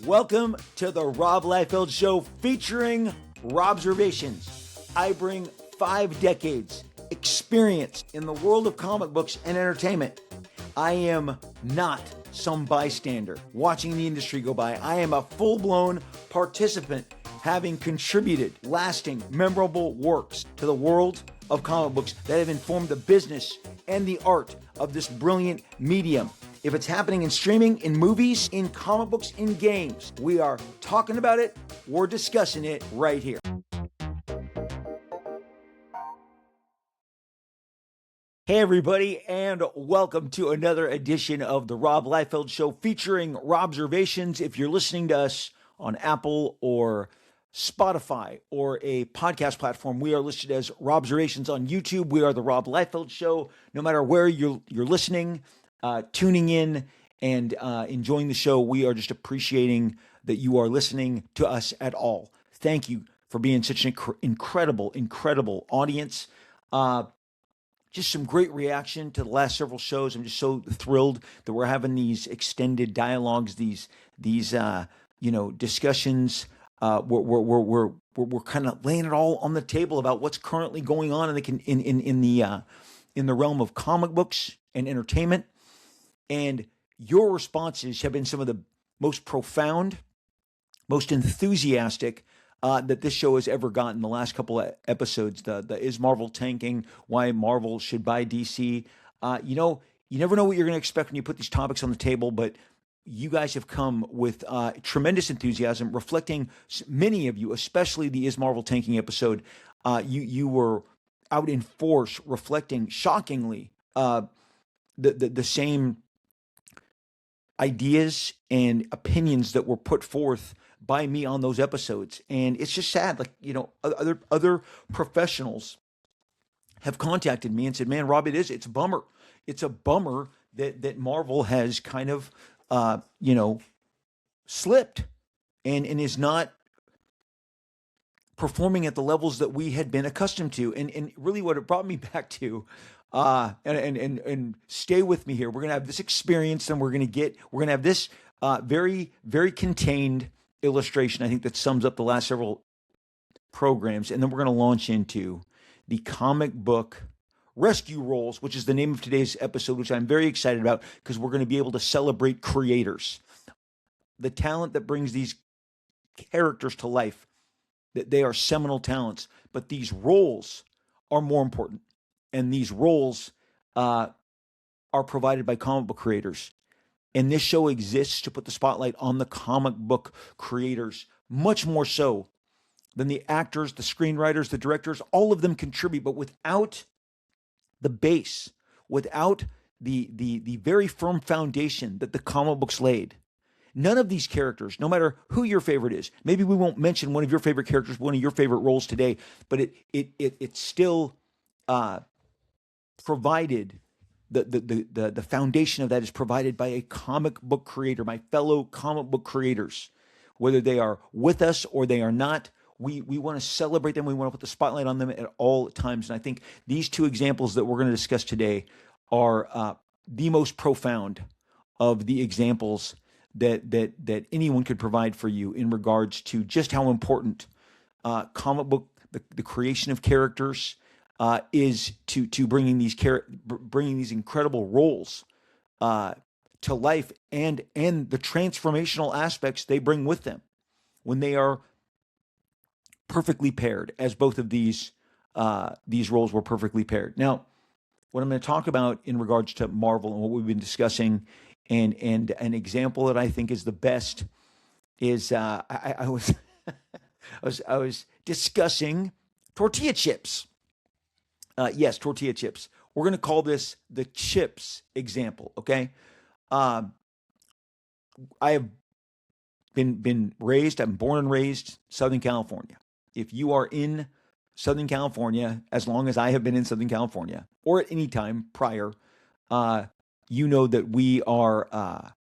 Welcome to the Rob Liefeld Show featuring Robservations. I bring 5 decades experience in the world of comic books and entertainment. I am not some bystander watching the industry go by. I am a full-blown participant, having contributed lasting, memorable works to the world of comic books that have informed the business and the art of this brilliant medium. If it's happening in streaming, in movies, in comic books, in games, we are talking about it, we're discussing it right here. Hey everybody, and welcome to another edition of the Rob Liefeld Show featuring Robservations. If you're listening to us on Apple or Spotify or a podcast platform, we are listed as Robservations on YouTube. We are the Rob Liefeld Show. No matter where you're listening, tuning in, and enjoying the show, we are just appreciating that you are listening to us at all. Thank you for being such an incredible audience. Just some great reaction to the last several shows. I'm just so thrilled that we're having these extended dialogues, these discussions. We're kind of laying it all on the table about what's currently going on in the realm of comic books and entertainment. And your responses have been some of the most profound, most enthusiastic that this show has ever gotten. The last couple of episodes, the is Marvel tanking? Why Marvel should buy DC? You never know what you're going to expect when you put these topics on the table, but you guys have come with tremendous enthusiasm, reflecting many of you, especially the is Marvel tanking episode. You were out in force, reflecting shockingly the same ideas and opinions that were put forth by me on those episodes. And it's just sad. Other professionals have contacted me and said, man, Rob, it's a bummer. It's a bummer that Marvel has kind of, slipped and is not performing at the levels that we had been accustomed to. And really what it brought me back to, and stay with me here. We're going to have this experience, and we're going to have this very, very contained illustration, I think, that sums up the last several programs. And then we're going to launch into the comic book rescue roles, which is the name of today's episode, which I'm very excited about because we're going to be able to celebrate creators, the talent that brings these characters to life, that they are seminal talents, but these roles are more important. And these roles are provided by comic book creators. And this show exists to put the spotlight on the comic book creators, much more so than the actors, the screenwriters, the directors. All of them contribute, but without the base, without the very firm foundation that the comic books laid, none of these characters, no matter who your favorite is, maybe we won't mention one of your favorite characters, one of your favorite roles today, but it still provided, the foundation of that is provided by a comic book creator, my fellow comic book creators, whether they are with us or they are not. We want to celebrate them. We want to put the spotlight on them at all times. And I think these 2 examples that we're going to discuss today are the most profound of the examples that anyone could provide for you in regards to just how important comic book, the creation of characters, is to bringing these incredible roles to life, and the transformational aspects they bring with them when they are perfectly paired, as both of these roles were perfectly paired. Now, what I'm going to talk about in regards to Marvel and what we've been discussing, and an example that I think is the best is I was discussing tortilla chips. Yes, tortilla chips. We're going to call this the chips example, okay? I have been raised, I'm born and raised Southern California. If you are in Southern California, as long as I have been in Southern California, or at any time prior, you know that we are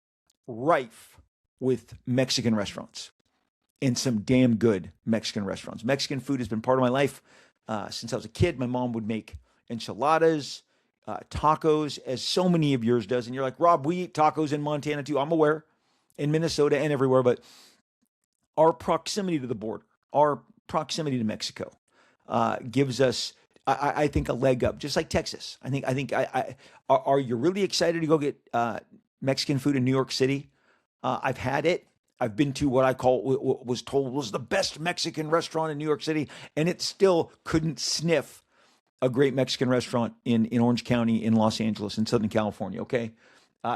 rife with Mexican restaurants, and some damn good Mexican restaurants. Mexican food has been part of my life since I was a kid. My mom would make enchiladas, tacos, as so many of yours does. And you're like, Rob, we eat tacos in Montana too. I'm aware. in Minnesota and everywhere, but our proximity to the border, our proximity to Mexico, gives us, I think, a leg up, just like Texas. Are you really excited to go get Mexican food in New York City? I've had it. I've been to what I call, was told was the best Mexican restaurant in New York City, and it still couldn't sniff a great Mexican restaurant in Orange County, in Los Angeles, in Southern California. Okay.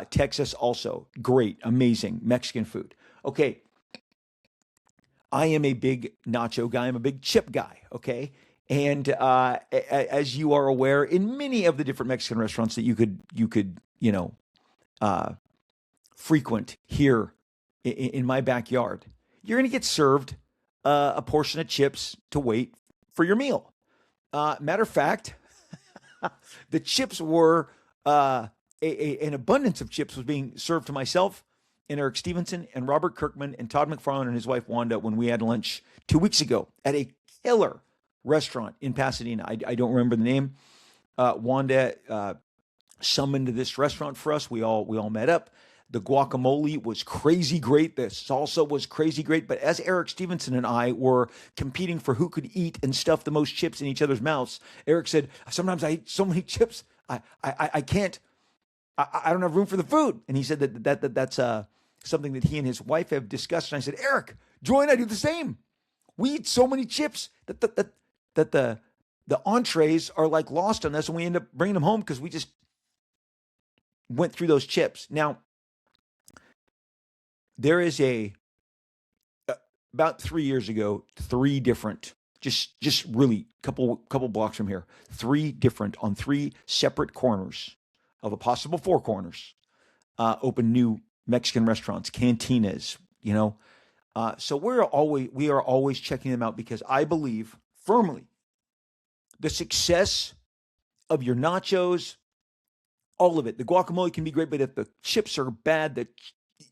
Texas also great, amazing Mexican food. Okay. I am a big nacho guy. I'm a big chip guy. Okay. And as you are aware, in many of the different Mexican restaurants that you could uh, frequent here in my backyard, you're going to get served a portion of chips to wait for your meal. Matter of fact, the chips were an abundance of chips was being served to myself and Eric Stevenson and Robert Kirkman and Todd McFarlane and his wife Wanda when we had lunch 2 weeks ago at a killer restaurant in Pasadena. I don't remember the name. Wanda summoned this restaurant for us. We all met up. The guacamole was crazy great. The salsa was crazy great. But as Eric Stevenson and I were competing for who could eat and stuff the most chips in each other's mouths, Eric said, "Sometimes I eat so many chips, I can't. I don't have room for the food." And he said that's something that he and his wife have discussed. And I said, "Eric, Joy and I do the same. We eat so many chips that the entrees are like lost on us, and we end up bringing them home because we just went through those chips." Now, there is about 3 years ago, three different, just really couple blocks from here, three different, on three separate corners of a possible four corners, open new Mexican restaurants, cantinas, so we are always checking them out because I believe firmly the success of your nachos, all of it. The guacamole can be great, but if the chips are bad,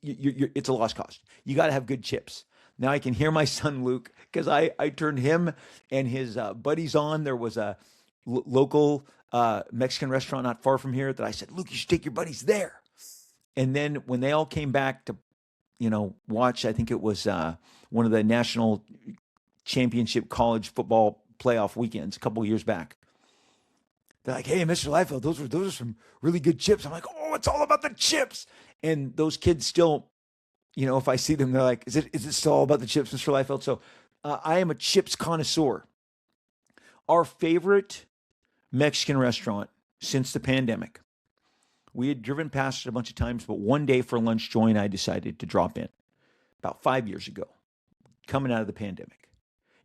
it's a lost cause. You got to have good chips. Now I can hear my son Luke because I turned him and his buddies on. There was a local Mexican restaurant not far from here that I said, "Luke, you should take your buddies there." And then when they all came back to, watch, I think it was one of the national championship college football playoff weekends a couple of years back. They're like, "Hey, Mr. Liefeld, those are some really good chips." I'm like, "Oh, it's all about the chips." And those kids still, if I see them, they're like, is it still all about the chips, Mr. Liefeld?" So I am a chips connoisseur. Our favorite Mexican restaurant since the pandemic, we had driven past it a bunch of times, but one day for lunch, Joy and I decided to drop in about 5 years ago, coming out of the pandemic.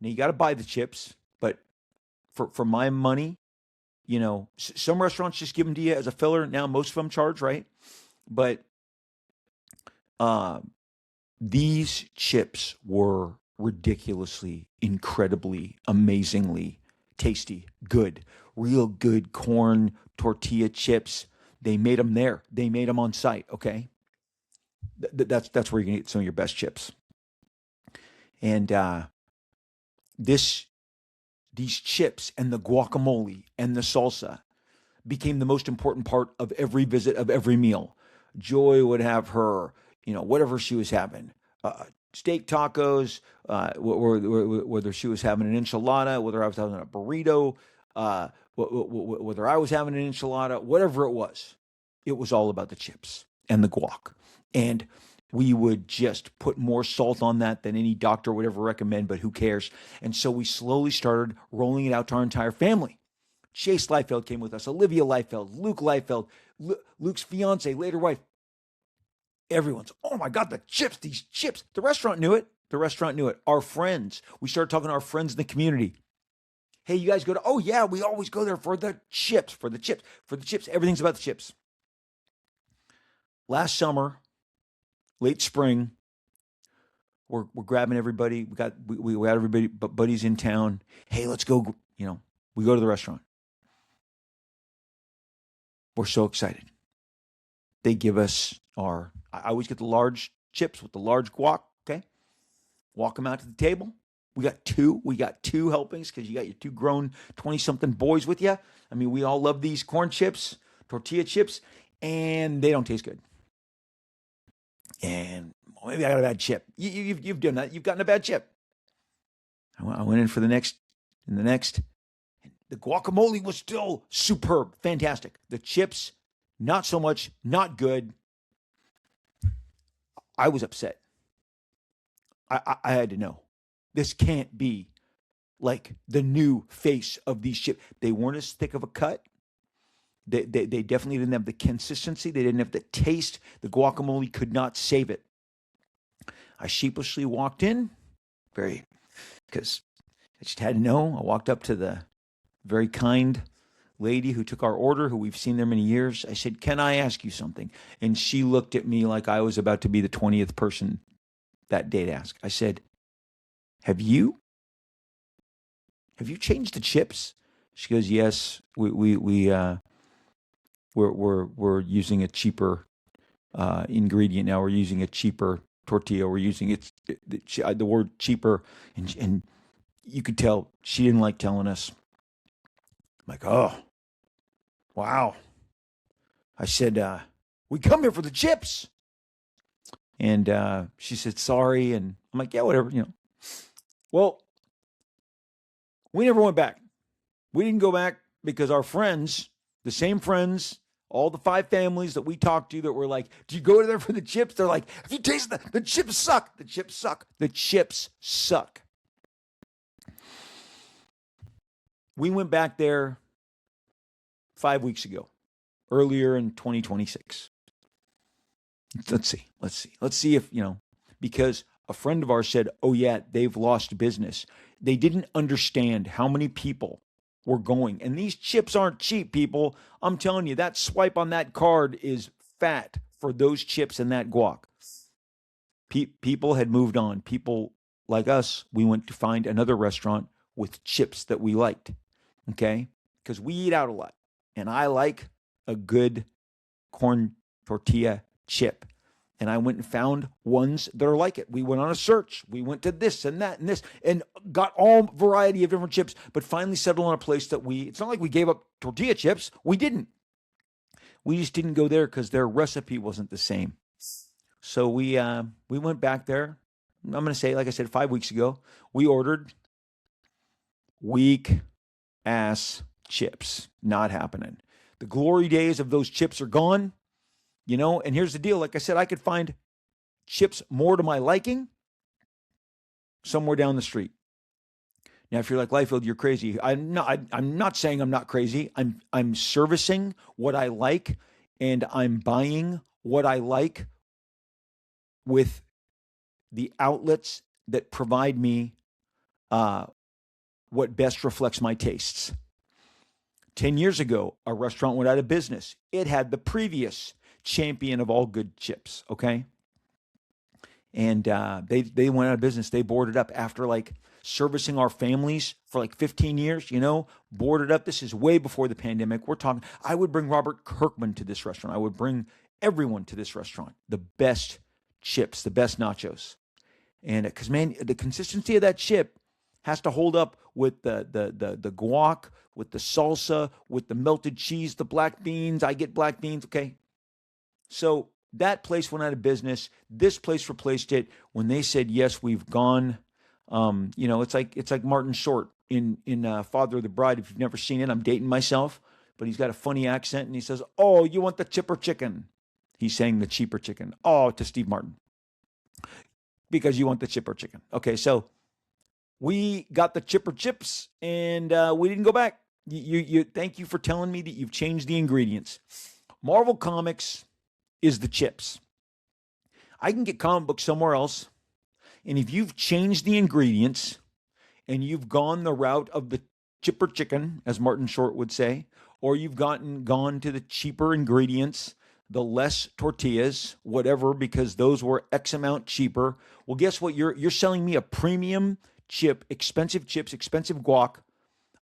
Now, you got to buy the chips, but for my money, some restaurants just give them to you as a filler. Now, most of them charge, right? But these chips were ridiculously, incredibly, amazingly tasty, good, real good corn tortilla chips. They made them there. They made them on site. Okay, that's where you're gonna get some of your best chips. And these chips and the guacamole and the salsa became the most important part of every visit, of every meal. Joy would have her, whatever she was having, steak tacos, whether she was having an enchilada, whether I was having a burrito, whether I was having an enchilada, whatever it was all about the chips and the guac. And we would just put more salt on that than any doctor would ever recommend, but who cares? And so we slowly started rolling it out to our entire family. Chase Liefeld came with us, Olivia Liefeld, Luke Liefeld, Luke's fiance, later wife. Everyone's, "Oh my God, these chips." The restaurant knew it. Our friends, we started talking to our friends in the community. "Hey, you guys go to," "Oh yeah, we always go there for the chips, Everything's about the chips. Last summer, late spring, we're grabbing everybody. We got everybody, buddies in town. "Hey, let's go." We go to the restaurant. We're so excited. They give us I always get the large chips with the large guac. Okay, walk them out to the table. We got two helpings because you got your two grown 20-something boys with you. I mean, we all love these corn chips, tortilla chips, and they don't taste good. And Oh, maybe I got a bad chip. You've done that. You've gotten a bad chip. I went in for the next, and the next. The guacamole was still superb, fantastic. The chips, not so much, not good. I was upset. I had to know. This can't be like the new face of these chips. They weren't as thick of a cut. They definitely didn't have the consistency. They didn't have the taste. The guacamole could not save it. I sheepishly walked in, because I just had to know. I walked up to the very kind lady who took our order, who we've seen there many years. I said, "Can I ask you something?" And she looked at me like I was about to be the 20th person that day to ask. I said, Have you changed the chips?" She goes, "Yes, we're using a cheaper ingredient now. We're using a cheaper tortilla. We're using the word cheaper," and you could tell she didn't like telling us. I'm like, "Oh, wow." I said, "We come here for the chips." And she said, "Sorry." And I'm like, "Yeah, whatever, Well, we never went back. We didn't go back because our friends, the same friends, all the 5 families that we talked to that were like, "Do you go there for the chips?" They're like, "Have you tasted the chips suck. The chips suck. The chips suck." We went back there 5 weeks ago, earlier in 2026. Let's see if, because a friend of ours said, "Oh yeah, they've lost business." They didn't understand how many people were going. And these chips aren't cheap, people. I'm telling you, that swipe on that card is fat for those chips and that guac. People had moved on. People like us, we went to find another restaurant with chips that we liked. Okay? Because we eat out a lot. And I like a good corn tortilla chip. And I went and found ones that are like it. We went on a search. We went to this and that and this and got all variety of different chips, but finally settled on a place that it's not like we gave up tortilla chips. We didn't. We just didn't go there because their recipe wasn't the same. So we went back there. I'm going to say, like I said, 5 weeks ago, we ordered weak ass chips. Not happening. The glory days of those chips are gone. And here's the deal. Like I said, I could find chips more to my liking somewhere down the street. Now, if you're like, "Liefeld, you're crazy." I'm not saying I'm not crazy. I'm servicing what I like, and I'm buying what I like with the outlets that provide me what best reflects my tastes. 10 years ago, a restaurant went out of business. It had the previous champion of all good chips, okay? And they went out of business. They boarded up after servicing our families for 15 years, boarded up. This is way before the pandemic. We're talking, I would bring Robert Kirkman to this restaurant. I would bring everyone to this restaurant. The best chips, the best nachos. And because, man, the consistency of that chip has to hold up with the guac, with the salsa, with the melted cheese, the black beans. I get black beans, okay? So that place went out of business. This place replaced it. When they said, "Yes, we've gone," it's like Martin Short in Father of the Bride. If you've never seen it, I'm dating myself, but he's got a funny accent and he says, "Oh, you want the chipper chicken?" He's saying the cheaper chicken. Oh, to Steve Martin, because you want the chipper chicken. Okay, so we got the chipper chips and we didn't go back. You thank you for telling me that you've changed the ingredients. Marvel Comics is the chips. I can get comic books somewhere else. And if you've changed the ingredients and you've gone the route of the chipper chicken, as Martin Short would say, or you've gone to the cheaper ingredients, the less tortillas, whatever, because those were X amount cheaper. Well, guess what? You're selling me a premium chip, expensive chips, expensive guac.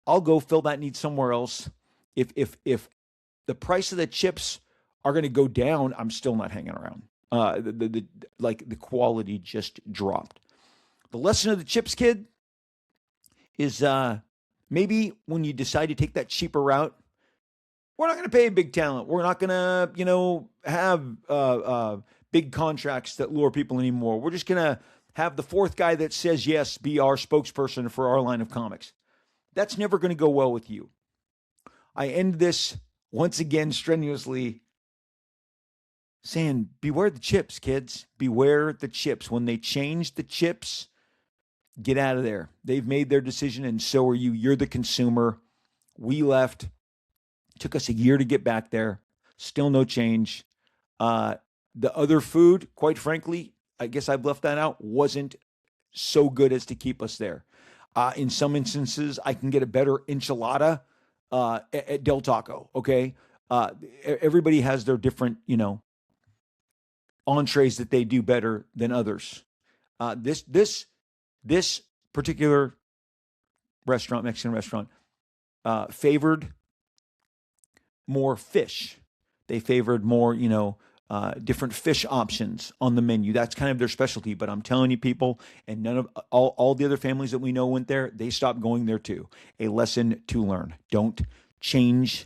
I'll go fill that need somewhere else. If the price of the chips are going to go down, I'm still not hanging around. The quality just dropped. The lesson of the chips, kid, is maybe when you decide to take that cheaper route, We're not going to pay big talent. We're not going to, have big contracts that lure people anymore. We're just going to have the fourth guy that says yes be our spokesperson for our line of comics. That's never going to go well with you. I end this once again strenuously saying, beware the chips, kids. Beware the chips. When they change the chips, get out of there. They've made their decision, and so are you. You're the consumer. We left. Took us a year to get back there. Still no change. The other food, quite frankly, I guess I've left that out, wasn't so good as to keep us there. In some instances, I can get a better enchilada at Del Taco. Okay, everybody has their different, entrees that they do better than others. This particular restaurant, Mexican restaurant, favored more fish. They favored more, different fish options on the menu. That's kind of their specialty. But I'm telling you, people, and none of all the other families that we know went there, they stopped going there too. A lesson to learn. Don't change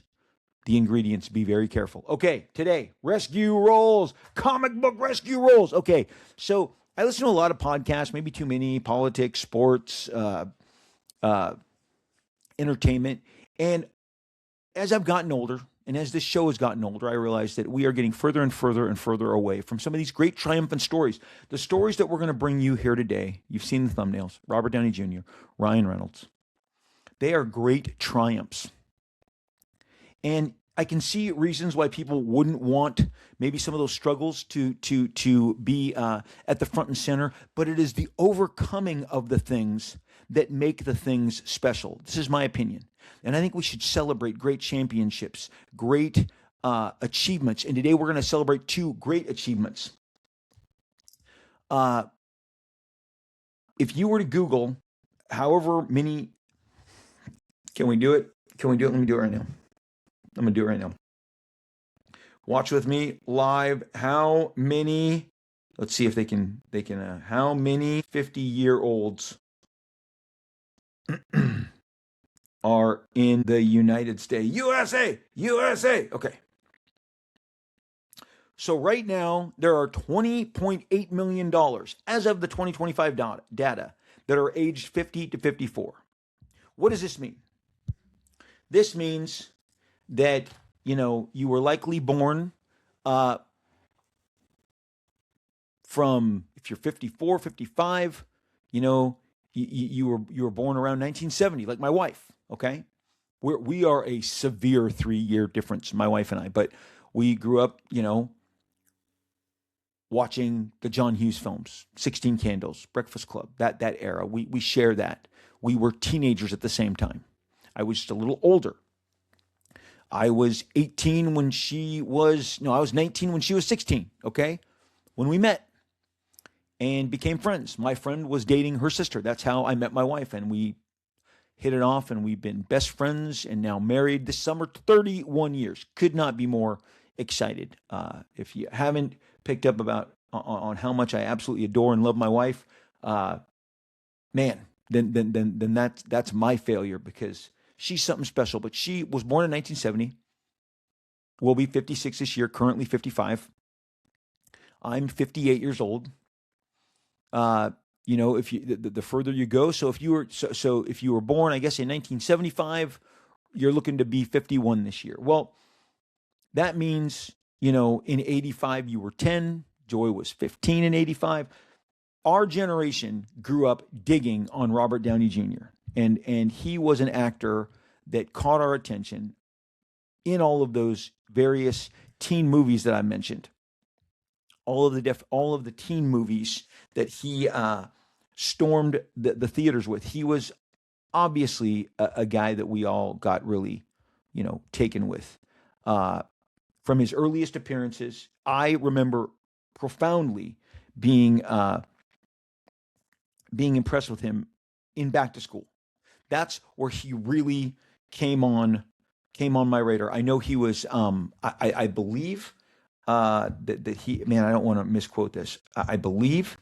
the ingredients. Be very careful. Okay, today, rescue rolls, comic book rescue rolls. Okay, so I listen to a lot of podcasts, maybe too many, politics, sports, entertainment. And as I've gotten older, and as this show has gotten older, I realize that we are getting further and further and further away from some of these great triumphant stories. The stories that we're going to bring you here today, you've seen the thumbnails, Robert Downey Jr., Ryan Reynolds. They are great triumphs. And I can see reasons why people wouldn't want maybe some of those struggles to be at the front and center, but it is the overcoming of the things that make the things special. This is my opinion. And I think we should celebrate great championships, great achievements. And today we're going to celebrate two great achievements. If you were to Google however many, can we do it? Can we do it? Let me do it right now. I'm going to do it right now. Watch with me live. How many, let's see if they can, how many 50-year-olds are in the United States? USA! Okay. So right now, there are $20.8 million as of the 2025 data that are aged 50 to 54. What does this mean? This means that, you were likely born from, if you're 54, 55, you were born around 1970, like my wife, okay? We are a severe 3-year difference, my wife and I, but we grew up, watching the John Hughes films, 16 Candles, Breakfast Club, that era. We share that. We were teenagers at the same time. I was just a little older. I was 18 when I was 19 when she was 16, okay? When we met and became friends. My friend was dating her sister. That's how I met my wife, and we hit it off, and we've been best friends and now married this summer, 31 years. Could not be more excited. If you haven't picked up on how much I absolutely adore and love my wife, then that's my failure, because she's something special. But she was born in 1970. Will be 56 this year, currently 55. I'm 58 years old. If you the further you go, so if you were born, I guess in 1975, you're looking to be 51 this year. Well, that means, in 85 you were 10. Joy was 15 in 85. Our generation grew up digging on Robert Downey Jr. and he was an actor that caught our attention in all of those various teen movies that I mentioned. All of the teen movies that he stormed the theaters with. He was obviously a guy that we all got really, taken with. From his earliest appearances, I remember profoundly being impressed with him in Back to School. That's where he really came on my radar. I know he was, I believe that he, man, I don't want to misquote this. I believe,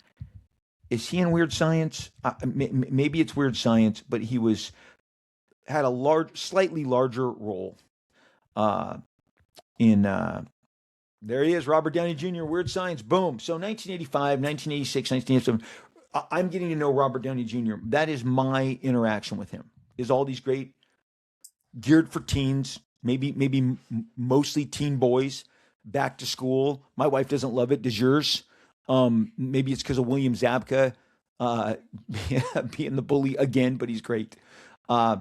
is he in Weird Science? Maybe it's Weird Science, but he had a slightly larger role. Uh, in There he is, Robert Downey Jr., Weird Science. Boom. So 1985, 1986, 1987. I'm getting to know Robert Downey Jr. That is my interaction with him. Is all these great geared for teens, maybe mostly teen boys, back to school. My wife doesn't love it. Does yours? Maybe it's because of William Zabka uh, being the bully again, but he's great. Uh,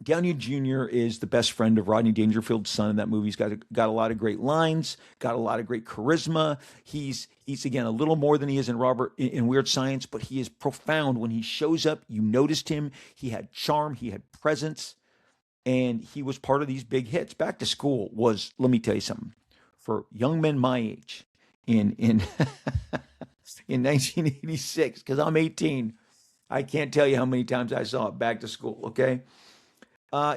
Downey Jr. is the best friend of Rodney Dangerfield's son in that movie. He's got a lot of great lines, got a lot of great charisma. He's again a little more than he is in in Weird Science, but he is profound when he shows up. You noticed him. He had charm. He had presence, and he was part of these big hits. Back to School was, let me tell you something, for young men my age in in 1986, because I'm 18. I can't tell you how many times I saw it. Back to School. Okay.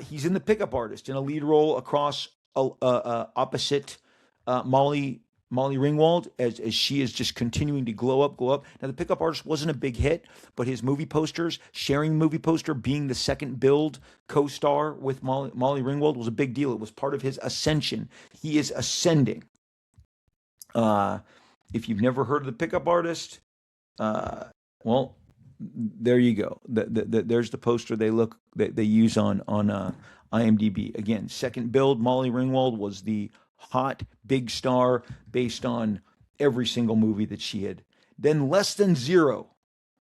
He's in The Pickup Artist in a lead role across opposite Molly Ringwald as she is just continuing to glow up, glow up. Now, The Pickup Artist wasn't a big hit, but his movie posters, sharing the movie poster, being the second build co-star with Molly Ringwald was a big deal. It was part of his ascension. He is ascending. Uh, if you've never heard of The Pickup Artist, uh, well, there you go. There's the poster they use on IMDb. Again, second build. Molly Ringwald was the hot big star based on every single movie that she had. Then Less Than Zero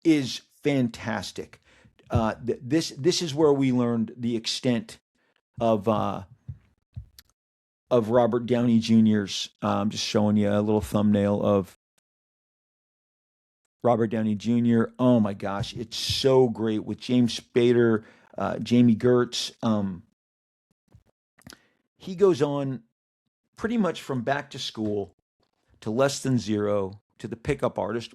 is fantastic. This is where we learned the extent of Robert Downey Jr.'s. I'm just showing you a little thumbnail of Robert Downey Jr. Oh my gosh, it's so great with James Spader, Jamie Gertz. He goes on pretty much from Back to School to Less Than Zero to The Pickup Artist.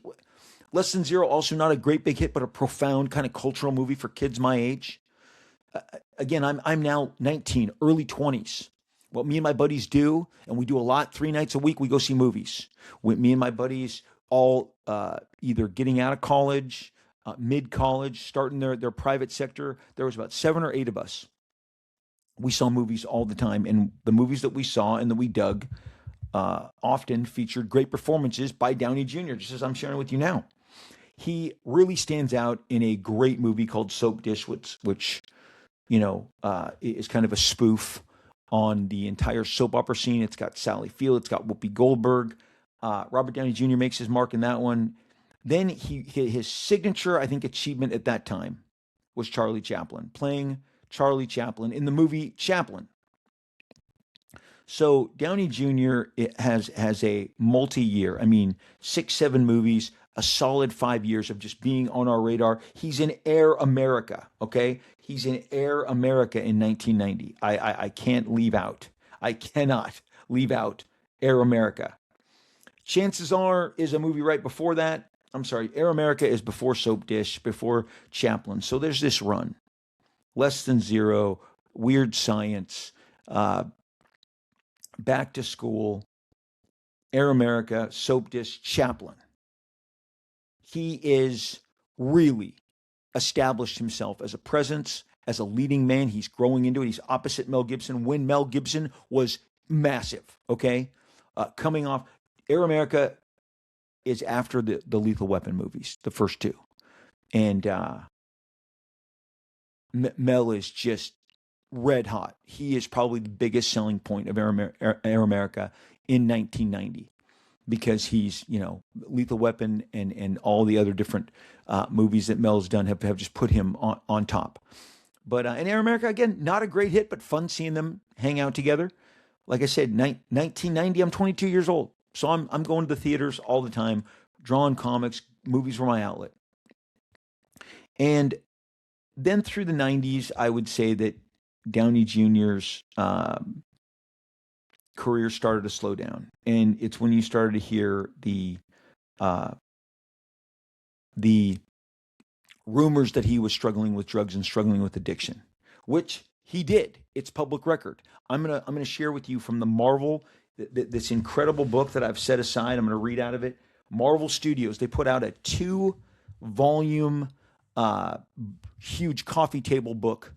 Less Than Zero, also not a great big hit, but a profound kind of cultural movie for kids my age. Again, I'm now 19, early 20s. What me and my buddies do, and we do a lot, 3 nights a week, we go see movies. With me and my buddies, all either getting out of college, mid college, starting their private sector. There was about 7 or 8 of us. We saw movies all the time, and the movies that we saw and that we dug often featured great performances by Downey Jr., just as I'm sharing with you now. He really stands out in a great movie called Soap Dish, which is kind of a spoof on the entire soap opera scene. It's got Sally Field, it's got Whoopi Goldberg. Robert Downey Jr. makes his mark in that one. Then his signature, I think, achievement at that time was Charlie Chaplin, playing Charlie Chaplin in the movie Chaplin. So Downey Jr. has a multi-year, I mean, 6, 7 movies, a solid 5 years of just being on our radar. He's in Air America, okay? He's in Air America in 1990. I can't leave out. I cannot leave out Air America. Chances Are is a movie right before that. I'm sorry, Air America is before Soap Dish, before Chaplin. So there's this run. Less Than Zero, Weird Science, uh, Back to School, Air America, Soap Dish, Chaplin. He is really established himself as a presence, as a leading man. He's growing into it. He's opposite Mel Gibson when Mel Gibson was massive, okay? Coming off, Air America is after the Lethal Weapon movies, the first two. And Mel is just red hot. He is probably the biggest selling point of Air America in 1990 because he's, Lethal Weapon and all the other different movies that Mel's done have just put him on top. But in Air America, again, not a great hit, but fun seeing them hang out together. Like I said, 1990, I'm 22 years old. So I'm going to the theaters all the time, drawing comics, movies were my outlet. And then through the 90s, I would say that Downey Jr.'s career started to slow down. And it's when you started to hear uh, the rumors that he was struggling with drugs and struggling with addiction, which he did. It's public record. I'm gonna share with you from the Marvel this incredible book that I've set aside. I'm gonna read out of it. Marvel Studios, they put out a 2 volume, huge coffee table book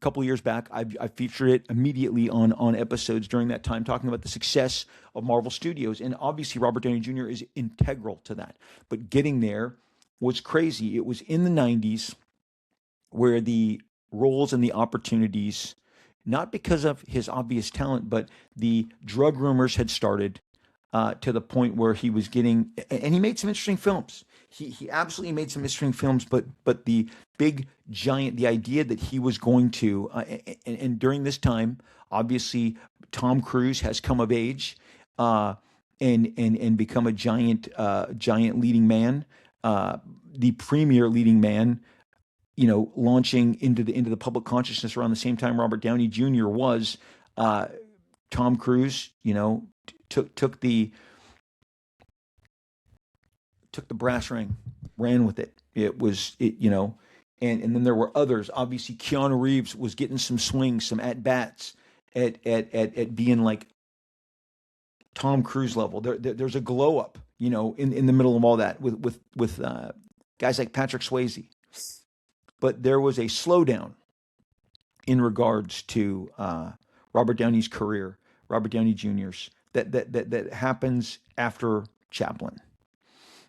couple of years back. I featured it immediately on episodes during that time, talking about the success of Marvel Studios, and obviously Robert Downey Jr. is integral to that. But getting there was crazy. It was in the '90s where the roles and the opportunities, not because of his obvious talent, but the drug rumors had started to the point where he was getting, and he made some interesting films. He absolutely made some interesting films, but the big giant, the idea that he was going to, and during this time, obviously Tom Cruise has come of age, uh, and become a giant leading man, the premier leading man, launching into the public consciousness around the same time Robert Downey Jr. was. Uh, Tom Cruise, took the brass ring, ran with it. And then there were others. Obviously, Keanu Reeves was getting some swings, some at bats at being like Tom Cruise level. There's a glow up, in the middle of all that with guys like Patrick Swayze. But there was a slowdown in regards to Robert Downey's career, Robert Downey Jr.'s, that happens after Chaplin.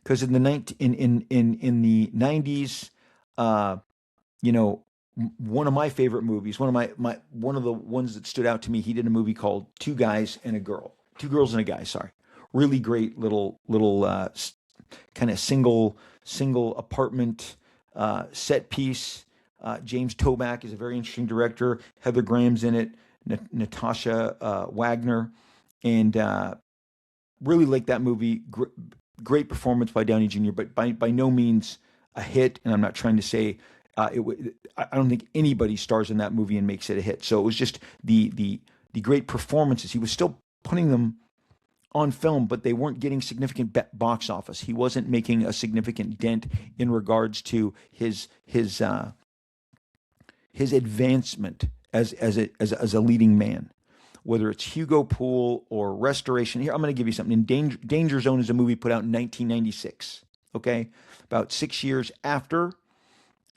Because in the '90s, uh, you know, one of my favorite movies, one of the ones that stood out to me, he did a movie called Two Guys and a Girl, Two Girls and a Guy. Sorry, really great little kind of single apartment set piece. James Toback is a very interesting director. Heather Graham's in it. Natasha Wagner, and really like that movie. Great performance by Downey Jr., but by no means a hit. And I'm not trying to say I don't think anybody stars in that movie and makes it a hit. So it was just the great performances. He was still putting them on film, but they weren't getting significant box office. He wasn't making a significant dent in regards to his advancement as a leading man. Whether it's Hugo Pool or Restoration. Here, I'm going to give you something. Danger Zone is a movie put out in 1996. Okay, about 6 years after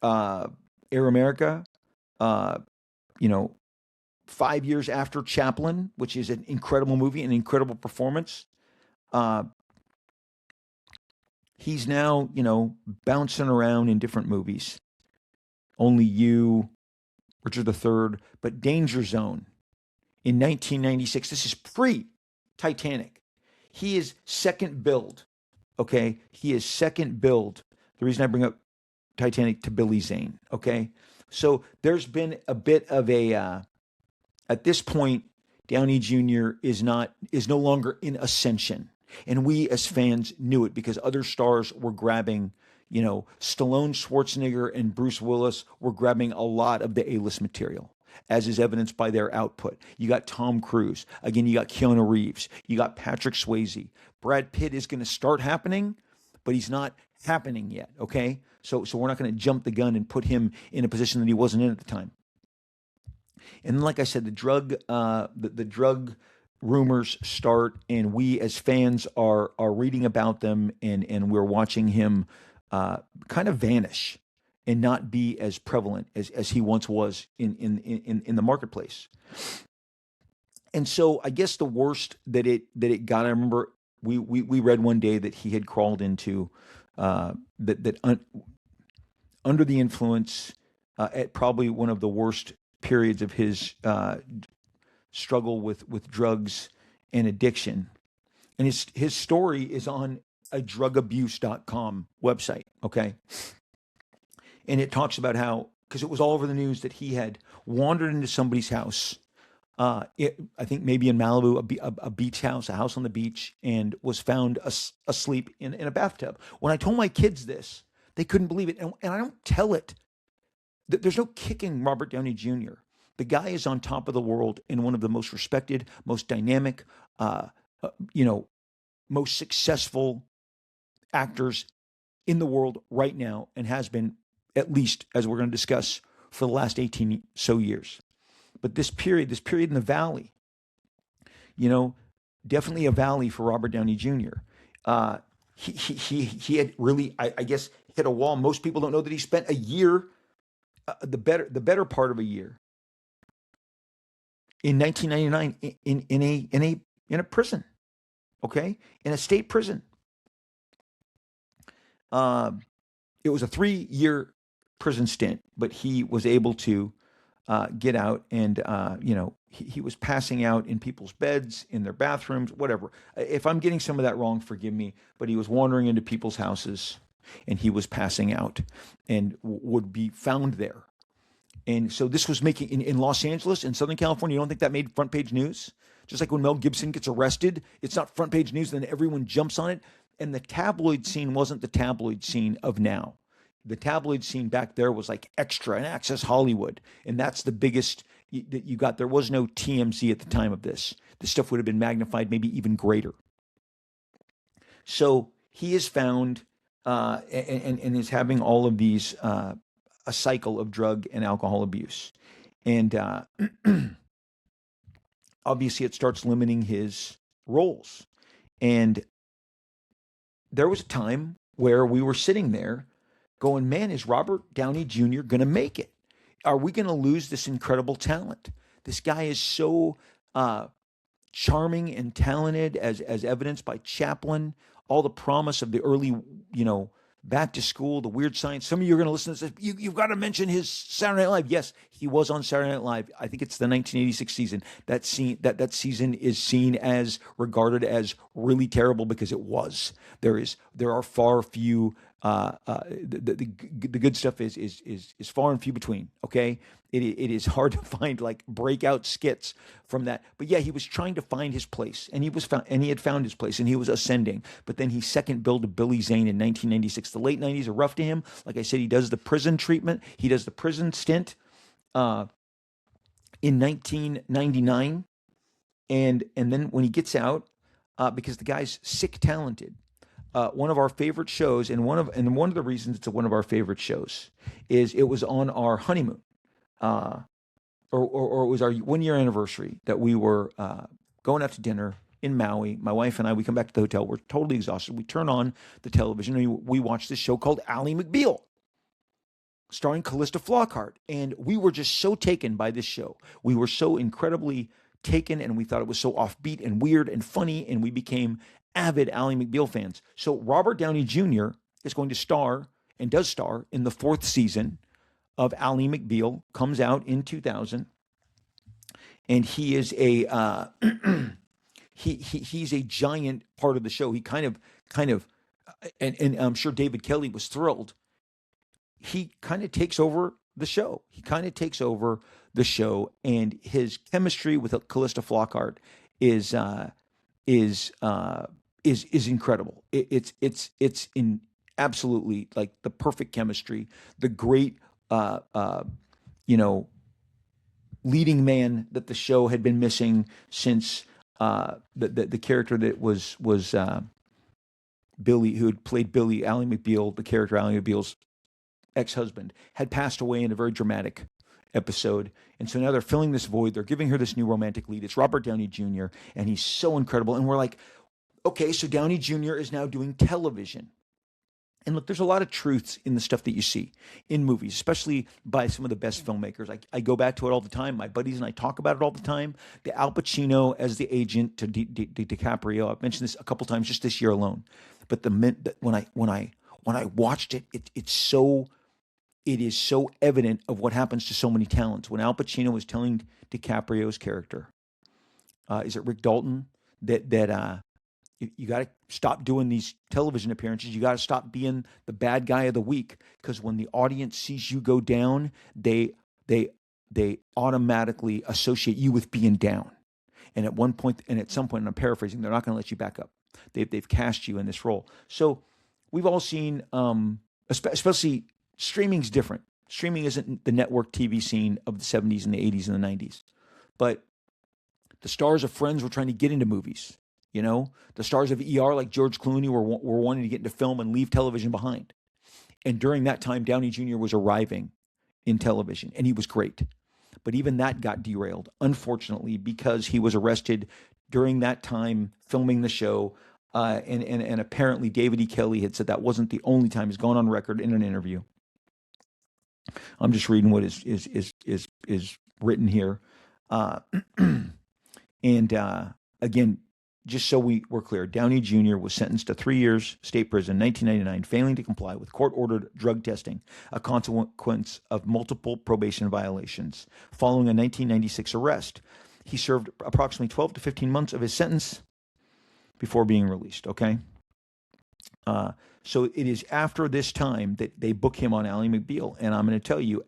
Air America. Uh, you know, 5 years after Chaplin, which is an incredible movie, an incredible performance. Uh, he's now, bouncing around in different movies. Only You, Richard III, but Danger Zone in 1996. This is pre Titanic. He is second build. Okay. He is second build. The reason I bring up Titanic to Billy Zane. Okay. So there's been a bit of at this point, Downey Jr. is no longer in ascension. And we as fans knew it because other stars were grabbing, Stallone, Schwarzenegger, and Bruce Willis were grabbing a lot of the A-list material, as is evidenced by their output. You got Tom Cruise. Again, you got Keanu Reeves. You got Patrick Swayze. Brad Pitt is going to start happening, but he's not happening yet, okay? So we're not going to jump the gun and put him in a position that he wasn't in at the time. And like I said, the drug rumors start, and we as fans are reading about them, and we're watching him kind of vanish and not be as prevalent as he once was in the marketplace. And so I guess the worst that it got, I remember we read one day that he had crawled into under the influence at probably one of the worst periods of his struggle with drugs and addiction. And his story is on a drugabuse.com website, okay? And it talks about how, because it was all over the news that he had wandered into somebody's house, I think maybe in Malibu, a beach house, a house on the beach, and was found asleep in a bathtub. When I told my kids this, they couldn't believe it. And I don't tell it. There's no kicking Robert Downey Jr. The guy is on top of the world and one of the most respected, most dynamic, uh, you know, most successful actors in the world right now, and has been, at least as we're going to discuss, for the last 18 so years. But this period in the valley, you know, definitely a valley for Robert Downey Jr. He had really, I guess, hit a wall. Most people don't know that he spent a year, the better part of a year, in 1999 in a prison, okay, in a state prison. Uh, it was a 3 year prison stint, but he was able to get out, and he was passing out in people's beds, in their bathrooms, whatever. If I'm getting some of that wrong, forgive me. But he was wandering into people's houses, and he was passing out, and would be found there. And so this was making in Los Angeles, in Southern California. You don't think that made front page news? Just like when Mel Gibson gets arrested, it's not front page news, then everyone jumps on it. And the tabloid scene wasn't the tabloid scene of now. The tabloid scene back there was like Extra and Access Hollywood. And that's the biggest that you got. There was no TMZ at the time of this. This stuff would have been magnified, maybe even greater. So he is found and is having all of these a cycle of drug and alcohol abuse. And obviously, it starts limiting his roles. And there was a time where we were sitting there going, man, is Robert Downey Jr. going to make it? Are we going to lose this incredible talent? This guy is so charming and talented, as evidenced by Chaplin, all the promise of the early, back to school, the Weird Science. Some of you are going to listen to this. You've got to mention his Saturday Night Live. Yes, he was on Saturday Night Live. I think it's the 1986 season. That season is seen as regarded as really terrible because it was. There are far few. The good stuff is far and few between. Okay, it is hard to find like breakout skits from that. But yeah, he was trying to find his place, and he had found his place, and he was ascending. But then he second billed to Billy Zane in 1996. The late 90s are rough to him. Like I said, he does the prison treatment. He does the prison stint in 1999, and then when he gets out, because the guy's sick talented. One of our favorite shows, and one of the reasons it's one of our favorite shows is it was on our honeymoon, or it was our 1 year anniversary that we were going out to dinner in Maui. My wife and I, we come back to the hotel. We're totally exhausted. We turn on the television and we watch this show called Ally McBeal, starring Callista Flockhart, and we were just so taken by this show. We were so incredibly taken, and we thought it was so offbeat and weird and funny, and we became avid Ally McBeal fans. So Robert Downey Jr. is going to star and does star in the 4th season of Ally McBeal. Comes out in 2000, and he is a he's a giant part of the show. He kind of, and I'm sure David Kelly was thrilled. He kind of takes over the show. And his chemistry with Callista Flockhart is incredible. It's in absolutely like the perfect chemistry, the great leading man that the show had been missing since the character that was Billy, who had played Billy, Ally McBeal, the character Ally McBeal's ex-husband, had passed away in a very dramatic episode. And so now they're filling this void. They're giving her this new romantic lead. It's Robert Downey Jr., and he's so incredible. And we're like, okay, so Downey Jr. is now doing television. And look, there's a lot of truths in the stuff that you see in movies, especially by some of the best filmmakers. I go back to it all the time. My buddies and I talk about it all the time. The Al Pacino as the agent to DiCaprio. I've mentioned this a couple times just this year alone. But when I watched it, it is so evident of what happens to so many talents. When Al Pacino was telling DiCaprio's character, is it Rick Dalton, that you got to stop doing these television appearances. You got to stop being the bad guy of the week, because when the audience sees you go down, they automatically associate you with being down. And at some point, and I'm paraphrasing, they're not going to let you back up. They've cast you in this role. So we've all seen, especially streaming's different. Streaming isn't the network TV scene of the 70s and the 80s and the 90s. But the stars of Friends were trying to get into movies. The stars of ER like George Clooney were wanting to get into film and leave television behind. And during that time, Downey Jr. was arriving in television, and he was great. But even that got derailed, unfortunately, because he was arrested during that time filming the show. And apparently David E. Kelly had said that wasn't the only time. He's gone on record in an interview. I'm just reading what is written here. Uh, and again, just so we're clear, Downey Jr. was sentenced to 3 years state prison in 1999, failing to comply with court-ordered drug testing, a consequence of multiple probation violations. Following a 1996 arrest, he served approximately 12 to 15 months of his sentence before being released. Okay, uh, so it is after this time that they book him on Ally McBeal, and I'm going to tell you,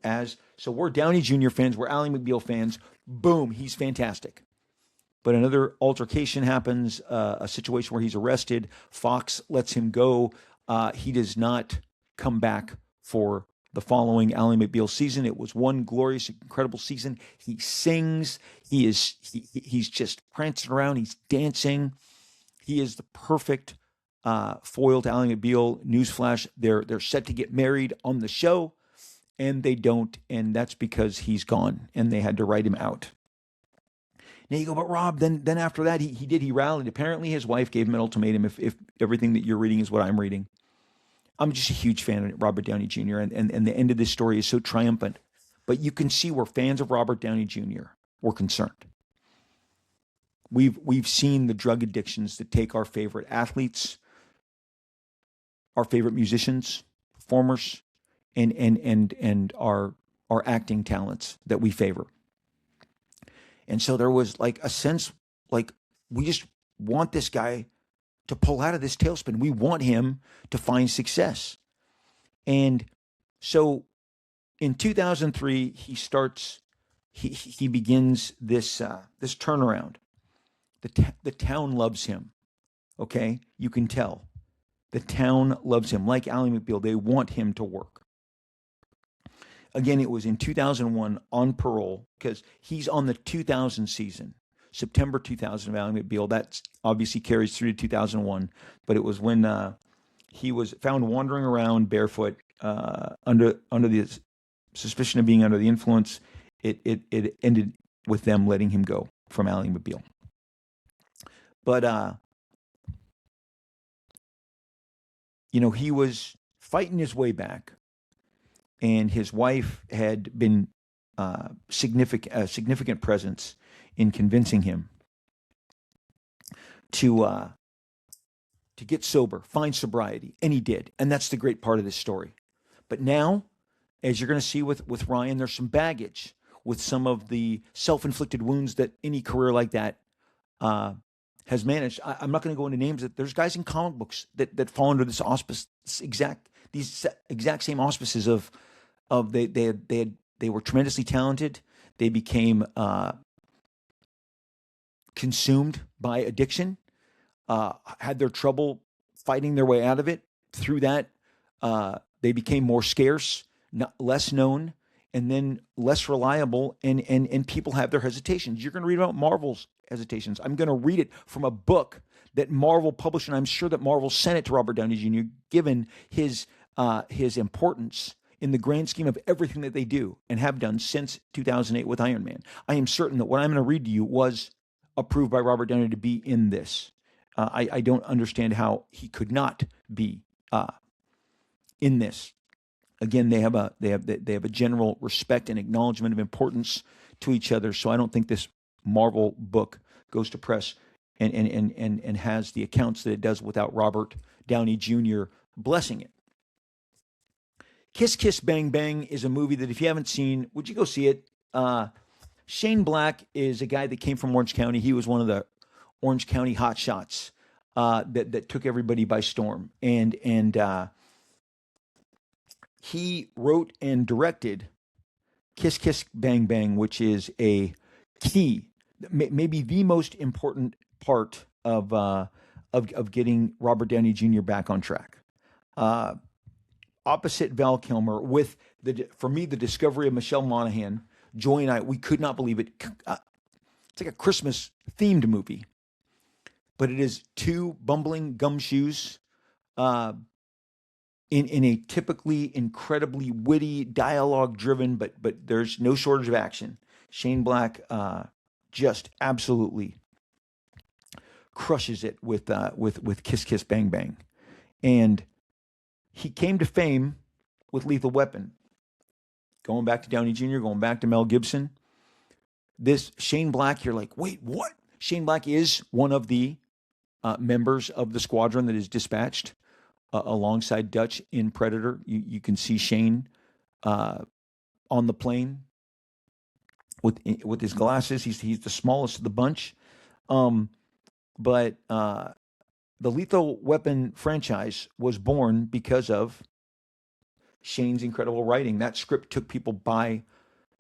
we're Downey Jr. fans, we're Ally McBeal fans. Boom, he's fantastic. But another altercation happens, a situation where he's arrested. Fox lets him go. He does not come back for the following Ally McBeal season. It was one glorious, incredible season. He sings. He's just prancing around. He's dancing. He is the perfect foil to Ally McBeal. Newsflash: they're set to get married on the show, and they don't, and that's because he's gone, and they had to write him out. Now you go, but Rob, then after that, he rallied. Apparently his wife gave him an ultimatum if everything that you're reading is what I'm reading. I'm just a huge fan of Robert Downey Jr., and the end of this story is so triumphant. But you can see where fans of Robert Downey Jr. were concerned. We've seen the drug addictions that take our favorite athletes, our favorite musicians, performers, and our acting talents that we favor. And so there was like a sense like we just want this guy to pull out of this tailspin. We want him to find success. And so in 2003, he begins this turnaround. The town loves him. Okay, you can tell the town loves him. Like Ally McBeal, they want him to work. Again, it was in 2001 on parole because he's on the 2000 season, September 2000 of Ally McBeal. That obviously carries through to 2001, but it was when he was found wandering around barefoot under the suspicion of being under the influence. It ended with them letting him go from Ally McBeal. But he was fighting his way back, and his wife had been a significant presence in convincing him to get sober, find sobriety, and he did, and that's the great part of this story. But now, as you're going to see with Ryan, there's some baggage with some of the self-inflicted wounds that any career like that has managed. I'm not going to go into names. There's guys in comic books that fall under this auspice, these exact same auspices of they were tremendously talented. They became consumed by addiction, had their trouble fighting their way out of it. Through that, they became more scarce, less known, and then less reliable, and people have their hesitations. You're going to read about Marvel's hesitations. I'm going to read it from a book that Marvel published, and I'm sure that Marvel sent it to Robert Downey Jr., given his importance in the grand scheme of everything that they do and have done since 2008 with Iron Man. I am certain that what I'm going to read to you was approved by Robert Downey to be in this. I don't understand how he could not be in this. Again, they have a general respect and acknowledgement of importance to each other. So I don't think this Marvel book goes to press and has the accounts that it does without Robert Downey Jr. blessing it. Kiss Kiss Bang Bang is a movie that if you haven't seen, would you go see it? Shane Black is a guy that came from Orange County. He was one of the Orange County hotshots that took everybody by storm. And he wrote and directed Kiss Kiss Bang Bang, which is a key, maybe the most important part of getting Robert Downey Jr. back on track. Opposite Val Kilmer, with for me the discovery of Michelle Monaghan. Joy and I, we could not believe it. It's like a Christmas themed movie, but it is two bumbling gumshoes in a typically incredibly witty, dialogue driven, but there's no shortage of action. Shane Black just absolutely crushes it with Kiss Kiss Bang Bang, and he came to fame with Lethal Weapon. Going back to Downey Jr., going back to Mel Gibson. This Shane Black, you're like, wait, what? Shane Black is one of the members of the squadron that is dispatched alongside Dutch in Predator. You can see Shane uh, on the plane with his glasses. He's the smallest of the bunch. Um, but the Lethal Weapon franchise was born because of Shane's incredible writing. That script took people by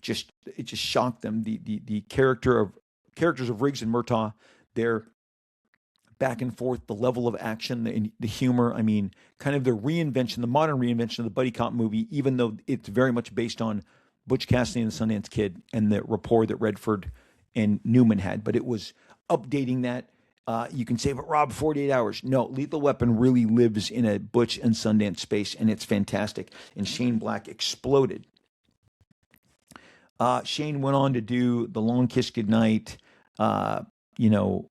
just it just shocked them. The characters of Riggs and Murtaugh, their back and forth, the level of action, the humor. I mean, kind of the reinvention, the modern reinvention of the buddy cop movie, even though it's very much based on Butch Cassidy and the Sundance Kid and the rapport that Redford and Newman had. But it was updating that. You can say, but Rob, 48 hours. No, Lethal Weapon really lives in a Butch and Sundance space, and it's fantastic. And Shane Black exploded. Shane went on to do The Long Kiss Goodnight. Uh, you know,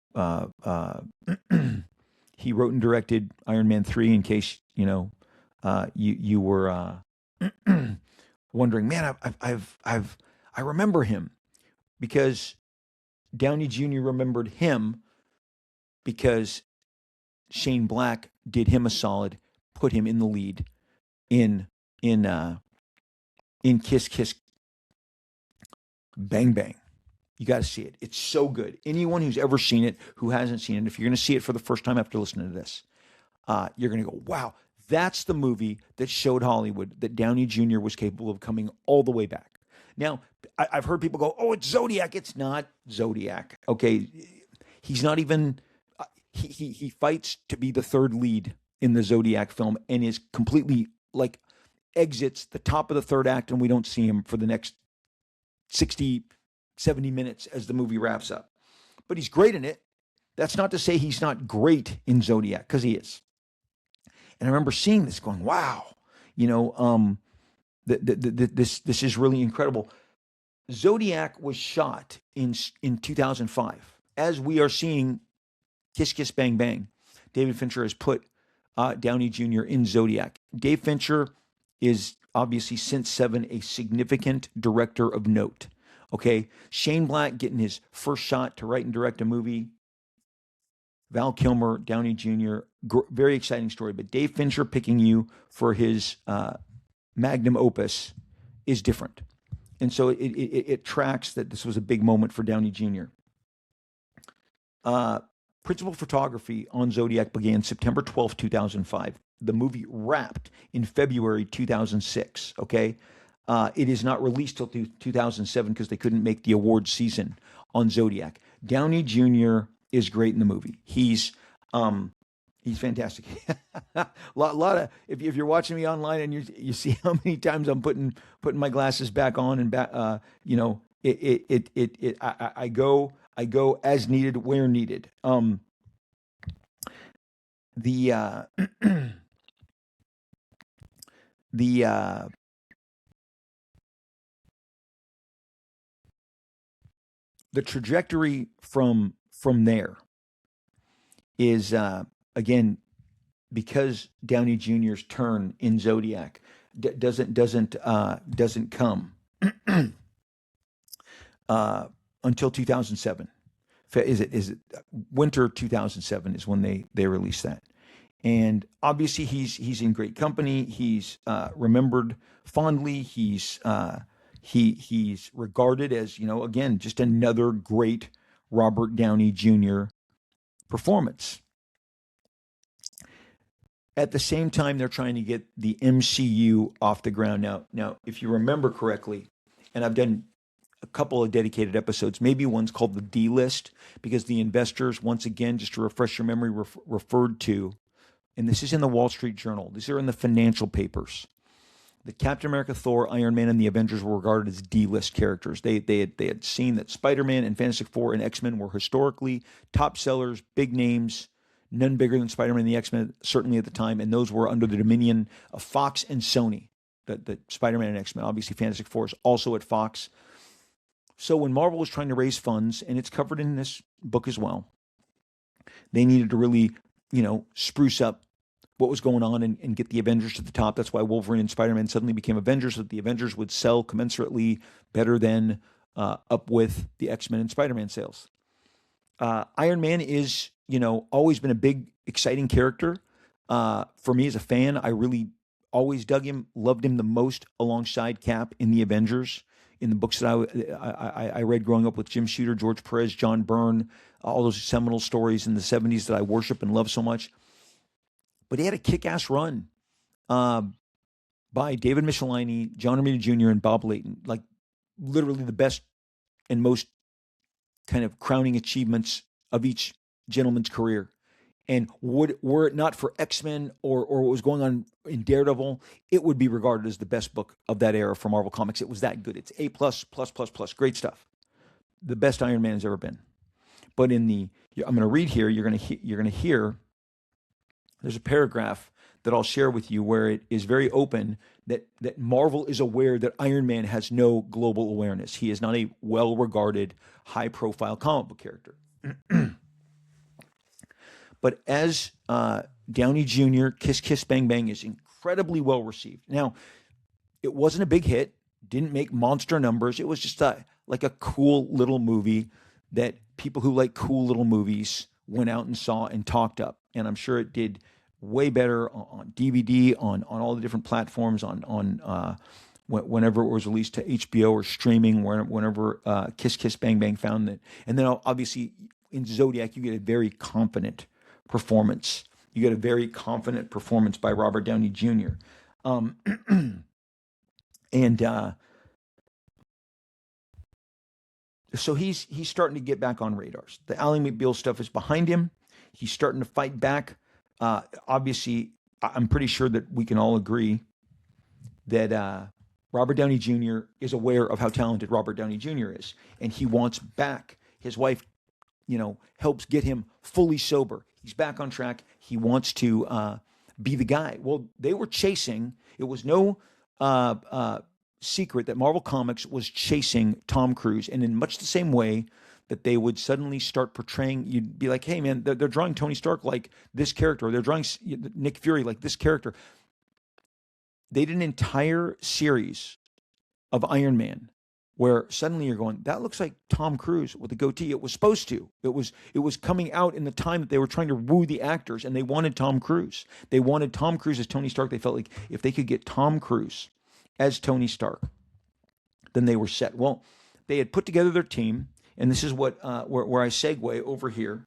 he wrote and directed Iron Man 3. In case you were wondering, man, I remember him because Downey Jr. remembered him because Shane Black did him a solid, put him in the lead in in uh, in Kiss Kiss Bang Bang. You got to see it. It's so good. Anyone who's ever seen it, who hasn't seen it, if you're going to see it for the first time after listening to this, you're going to go, wow, that's the movie that showed Hollywood that Downey Jr. was capable of coming all the way back. Now, I've heard people go, oh, it's Zodiac. It's not Zodiac. Okay. He's not even, he fights to be the third lead in the Zodiac film and is completely like exits the top of the third act, and we don't see him for the next 60, 70 minutes as the movie wraps up. But he's great in it. That's not to say he's not great in Zodiac, because he is. And I remember seeing this going, wow, you know, this is really incredible. Zodiac was shot in 2005. As we are seeing Kiss Kiss Bang Bang, David Fincher has put Downey Jr. in Zodiac. Dave Fincher is obviously since Seven a significant director of note. Okay, Shane Black getting his first shot to write and direct a movie. Val Kilmer, Downey Jr., very exciting story. But Dave Fincher picking you for his magnum opus is different. And so it tracks that this was a big moment for Downey Jr. Principal photography on Zodiac began September 12th, 2005. The movie wrapped in February 2006, okay? It is not released till 2007 because they couldn't make the awards season on Zodiac. Downey Jr. is great in the movie. He's fantastic. lot of if you're watching me online and you see how many times I'm putting my glasses back on and back, I go as needed where needed. The the the trajectory from there is again because Downey Jr.'s turn in Zodiac doesn't come until 2007. Is it winter 2007 is when they released that. And obviously he's in great company. He's remembered fondly. He's regarded as, again, just another great Robert Downey Jr. performance. At the same time, they're trying to get the MCU off the ground. Now, if you remember correctly, and I've done a couple of dedicated episodes, maybe one's called the D list, because the investors, once again, just to refresh your memory, referred to, and this is in the Wall Street Journal, these are in the financial papers, that Captain America, Thor, Iron Man, and the Avengers were regarded as D-list characters. They had seen that Spider-Man and Fantastic Four and X-Men were historically top sellers, big names, none bigger than Spider-Man and the X-Men, certainly at the time, and those were under the dominion of Fox and Sony, the Spider-Man and X-Men. Obviously, Fantastic Four is also at Fox. So when Marvel was trying to raise funds, and it's covered in this book as well, they needed to really, spruce up what was going on and get the Avengers to the top. That's why Wolverine and Spider-Man suddenly became Avengers, so that the Avengers would sell commensurately better than up with the X-Men and Spider-Man sales. Iron Man is, always been a big, exciting character. For me as a fan, I really always dug him, loved him the most alongside Cap in the Avengers. In the books that I read growing up with Jim Shooter, George Perez, John Byrne, all those seminal stories in the 70s that I worship and love so much. But he had a kick-ass run by David Michelinie, John Romita Jr., and Bob Layton. Like literally the best and most kind of crowning achievements of each gentleman's career. And were it not for X-Men or what was going on in Daredevil, it would be regarded as the best book of that era for Marvel Comics. It was that good. It's A++++, great stuff. The best Iron Man has ever been. But I'm going to read here. You're going to hear. There's a paragraph that I'll share with you where it is very open that Marvel is aware that Iron Man has no global awareness. He is not a well-regarded, high-profile comic book character. But as Downey Jr., Kiss Kiss Bang Bang is incredibly well received. Now, it wasn't a big hit, didn't make monster numbers. It was just like a cool little movie that people who like cool little movies went out and saw and talked up. And I'm sure it did way better on DVD, on all the different platforms, on whenever it was released to HBO or streaming, whenever Kiss Kiss Bang Bang found it. And then obviously in Zodiac, you get a very confident performance. You get a very confident performance by Robert Downey Jr. So he's starting to get back on radars. The Ally McBeal stuff is behind him. He's starting to fight back. Obviously, I'm pretty sure that we can all agree that Robert Downey Jr. is aware of how talented Robert Downey Jr. is, and he wants back. His wife, helps get him fully sober. He's back on track. He wants to be the guy. Well, they were chasing. It was no secret that Marvel Comics was chasing Tom Cruise, and in much the same way that they would suddenly start portraying, you'd be like, hey man, they're drawing Tony Stark like this character, or they're drawing Nick Fury like this character. They did an entire series of Iron Man where suddenly you're going, that looks like Tom Cruise with a goatee. It was supposed to. It was coming out in the time that they were trying to woo the actors, and they wanted Tom Cruise. They wanted Tom Cruise as Tony Stark. They felt like if they could get Tom Cruise as Tony Stark, then they were set. Well, they had put together their team, and this is what where I segue over here.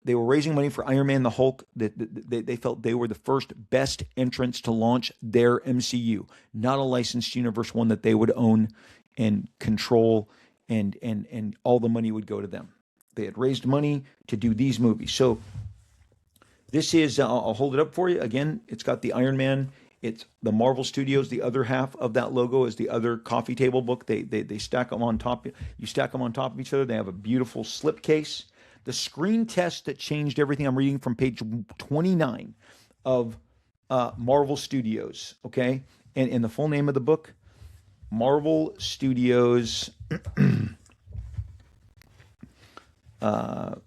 They were raising money for Iron Man, the Hulk. They felt they were the first best entrants to launch their MCU, not a licensed universe, one that they would own and control, and all the money would go to them. They had raised money to do these movies. So this is, I'll hold it up for you. Again, it's got the Iron Man. It's the Marvel Studios. The other half of that logo is the other coffee table book. They stack them on top. You stack them on top of each other. They have a beautiful slipcase. The screen test that changed everything. I'm reading from page 29 of Marvel Studios. Okay, and the full name of the book, Marvel Studios. The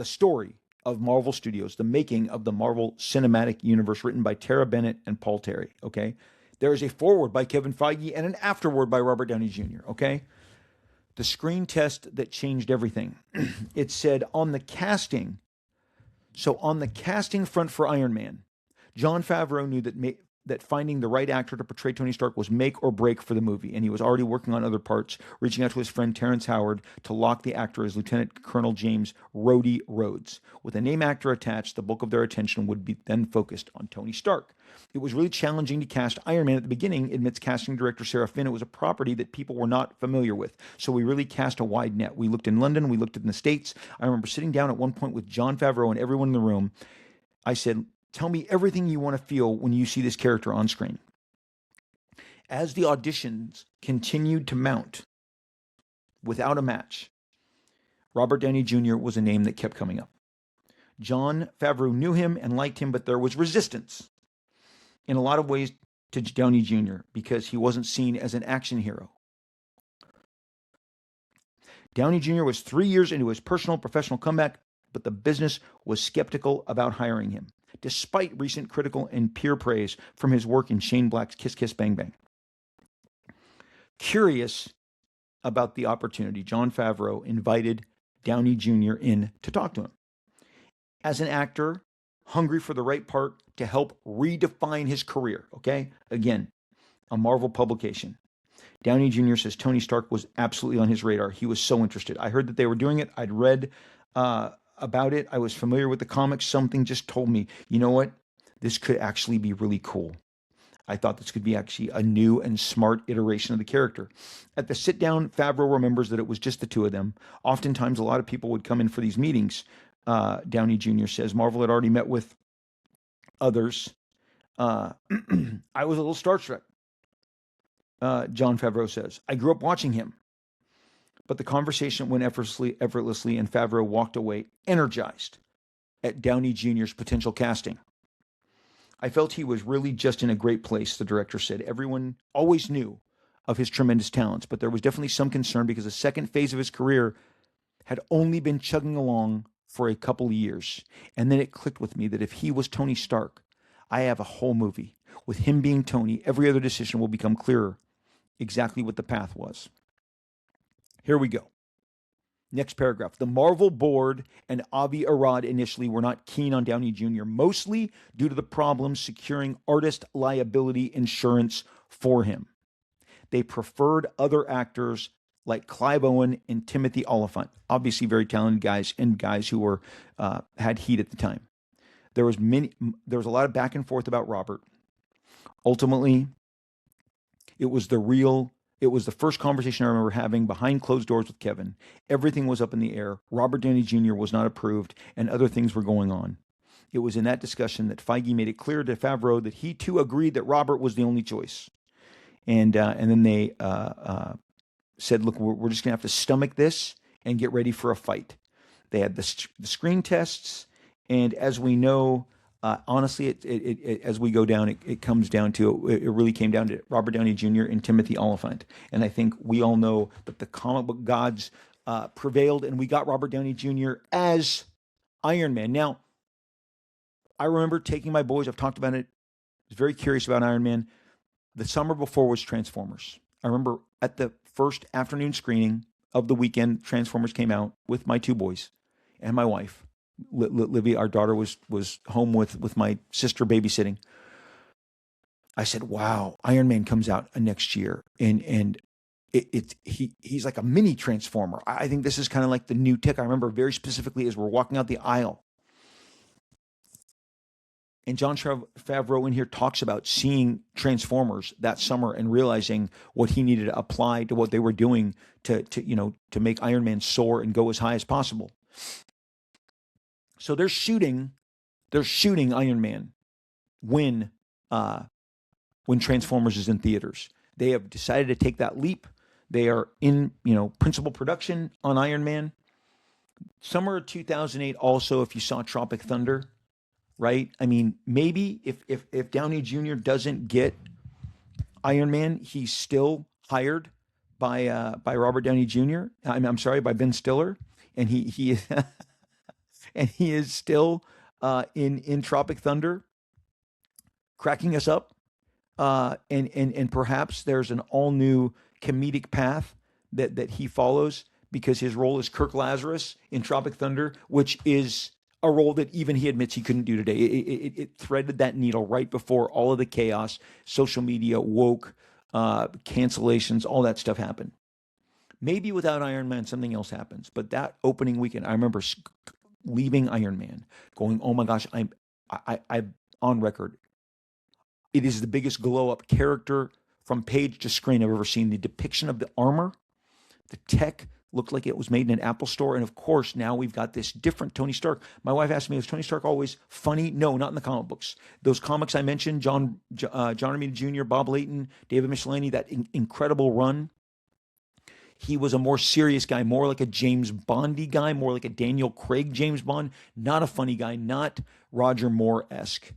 story of Marvel Studios, the making of the Marvel Cinematic Universe, written by Tara Bennett and Paul Terry. Okay, there is a foreword by Kevin Feige and an afterword by Robert Downey Jr. Okay. The screen test that changed everything. It said on the casting front for Iron Man, Jon Favreau knew that finding the right actor to portray Tony Stark was make or break for the movie, and he was already working on other parts, reaching out to his friend Terrence Howard to lock the actor as Lieutenant Colonel James Rhodey Rhodes. With a name actor attached, the bulk of their attention would be then focused on Tony Stark. It was really challenging to cast Iron Man at the beginning, admits casting director Sarah Finn. It was a property that people were not familiar with, so we really cast a wide net. We looked in London, we looked in the States. I remember sitting down at one point with Jon Favreau and everyone in the room. I said, tell me everything you want to feel when you see this character on screen. As the auditions continued to mount without a match, Robert Downey Jr. was a name that kept coming up. Jon Favreau knew him and liked him, but there was resistance in a lot of ways to Downey Jr. because he wasn't seen as an action hero. Downey Jr. was 3 years into his personal professional comeback, but the business was skeptical about hiring him, despite recent critical and peer praise from his work in Shane Black's Kiss Kiss Bang Bang. Curious about the opportunity, Jon Favreau invited Downey Jr. in to talk to him. As an actor, hungry for the right part to help redefine his career, okay? Again, a Marvel publication. Downey Jr. says Tony Stark was absolutely on his radar. He was so interested. I heard that they were doing it. I'd read about it. I was familiar with the comics. Something just told me, you know what? This could actually be really cool. I thought this could be actually a new and smart iteration of the character. At the sit down, Favreau remembers that it was just the two of them. Oftentimes, a lot of people would come in for these meetings. Downey Jr. says Marvel had already met with others. I was a little starstruck. Jon Favreau says, I grew up watching him. But the conversation went effortlessly, and Favreau walked away energized at Downey Jr.'s potential casting. I felt he was really just in a great place, the director said. Everyone always knew of his tremendous talents, but there was definitely some concern because the second phase of his career had only been chugging along for a couple of years. And then it clicked with me that if he was Tony Stark, I have a whole movie. With him being Tony, every other decision will become clearer exactly what the path was. Here we go. Next paragraph. The Marvel board and Avi Arad initially were not keen on Downey Jr., mostly due to the problems securing artist liability insurance for him. They preferred other actors like Clive Owen and Timothy Oliphant, obviously very talented guys and guys who were had heat at the time. There was a lot of back and forth about Robert. Ultimately, it was the first conversation I remember having behind closed doors with Kevin. Everything was up in the air. Robert Downey Jr. was not approved, and other things were going on. It was in that discussion that Feige made it clear to Favreau that he too agreed that Robert was the only choice. And then they said, look, we're just going to have to stomach this and get ready for a fight. They had the screen tests, and as we know, honestly, as we go down, it comes down to, it really came down to Robert Downey Jr. and Timothy Oliphant. And I think we all know that the comic book gods prevailed, and we got Robert Downey Jr. as Iron Man. Now, I remember taking my boys, I've talked about it, I was very curious about Iron Man. The summer before was Transformers. I remember at the first afternoon screening of the weekend, Transformers came out with my two boys and my wife. Livy, our daughter, was home with my sister babysitting. I said, "Wow, Iron Man comes out next year, and he's like a mini Transformer. I think this is kind of like the new tick." I remember very specifically as we're walking out the aisle, and Jon Favreau in here talks about seeing Transformers that summer and realizing what he needed to apply to what they were doing to make Iron Man soar and go as high as possible. So they're shooting Iron Man when Transformers is in theaters. They have decided to take that leap. They are in principal production on Iron Man. Summer of 2008. Also, if you saw Tropic Thunder, right? I mean, maybe if Downey Jr. doesn't get Iron Man, he's still hired by Robert Downey Jr. I'm sorry, by Ben Stiller, and he and he is still in Tropic Thunder, cracking us up, and perhaps there's an all new comedic path that he follows because his role is Kirk Lazarus in Tropic Thunder, which is a role that even he admits he couldn't do today. It threaded that needle right before all of the chaos, social media, woke, cancellations, all that stuff happened. Maybe without Iron Man, something else happens. But that opening weekend, I remember leaving Iron Man, going, "Oh my gosh, I'm on record. It is the biggest glow up character from page to screen I've ever seen. The depiction of the armor, the tech looked like it was made in an Apple store, and of course now we've got this different Tony Stark." My wife asked me, "Was Tony Stark always funny?" No, not in the comic books. Those comics I mentioned, John Romita Jr., Bob Layton, David Michelinie, that incredible run. He was a more serious guy, more like a James Bondy guy, more like a Daniel Craig James Bond, not a funny guy, not Roger Moore-esque,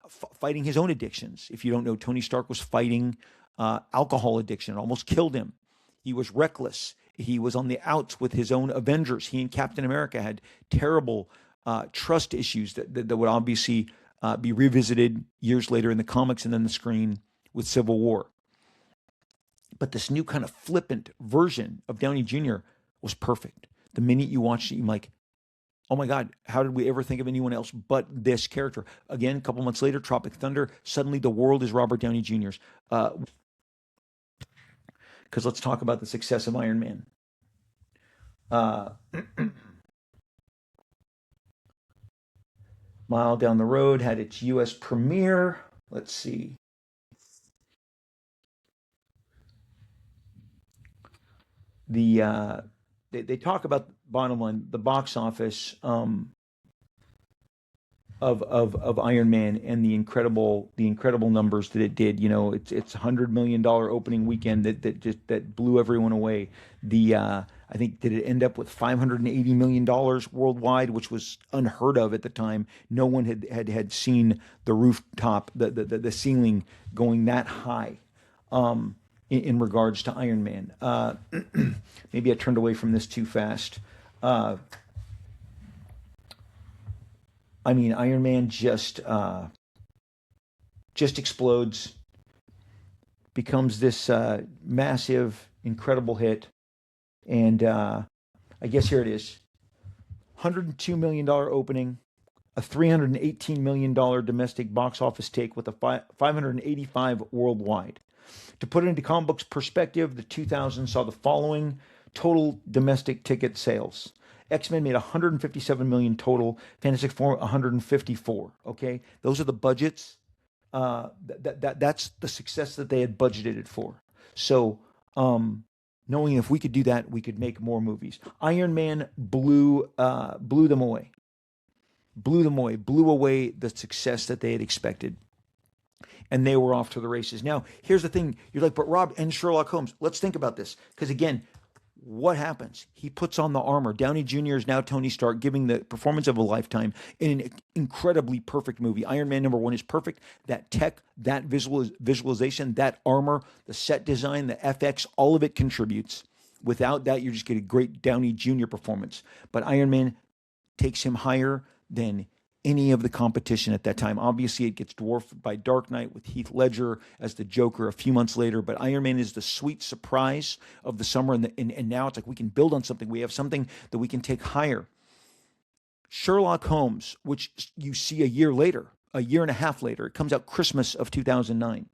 fighting his own addictions. If you don't know, Tony Stark was fighting alcohol addiction. It almost killed him. He was reckless. He was on the outs with his own Avengers. He and Captain America had terrible trust issues that would obviously be revisited years later in the comics and then the screen with Civil War. But this new kind of flippant version of Downey Jr. was perfect. The minute you watched it, you're like, oh my God, how did we ever think of anyone else but this character? Again, a couple months later, Tropic Thunder, suddenly the world is Robert Downey Jr.'s. Because let's talk about the success of Iron Man. Uh, Mile Down the Road had its U.S. premiere. Let's see. They talk about, bottom line, the box office of Iron Man and the incredible numbers that it did. It's $100 million opening weekend that blew everyone away. I think, did it end up with $580 million worldwide, which was unheard of at the time. No one had seen the rooftop, the ceiling going that high. In regards to Iron Man. Maybe I turned away from this too fast. Iron Man just explodes, becomes this massive, incredible hit, and I guess here it is: $102 million opening, a $318 million domestic box office take with a 585 worldwide. To put it into comic books perspective, the 2000s saw the following total domestic ticket sales. X-Men made 157 million total, Fantastic Four 154. Okay, those are the budgets. That's the success that they had budgeted it for. So, knowing if we could do that, we could make more movies. Iron Man blew them away, blew away the success that they had expected. And they were off to the races. Now, here's the thing. You're like, but Rob, and Sherlock Holmes. Let's think about this. Because again, what happens? He puts on the armor. Downey Jr. is now Tony Stark, giving the performance of a lifetime in an incredibly perfect movie. Iron Man #1 is perfect. That tech, that visualization, that armor, the set design, the FX, all of it contributes. Without that, you just get a great Downey Jr. performance. But Iron Man takes him higher than any of the competition at that time. Obviously, it gets dwarfed by Dark Knight with Heath Ledger as the Joker a few months later, but Iron Man is the sweet surprise of the summer, and now it's like we can build on something. We have something that we can take higher. Sherlock Holmes, which you see a year and a half later, it comes out Christmas of 2009.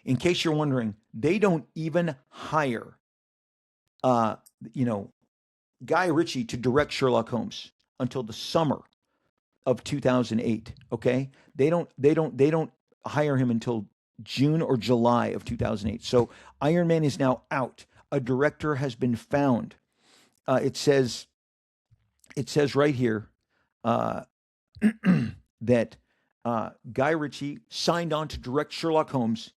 In case you're wondering, they don't even hire, Guy Ritchie to direct Sherlock Holmes until the summer of 2008. Okay, they don't hire him until June or July of 2008. So Iron Man is now out. A director has been found. It says right here that Guy Ritchie signed on to direct Sherlock Holmes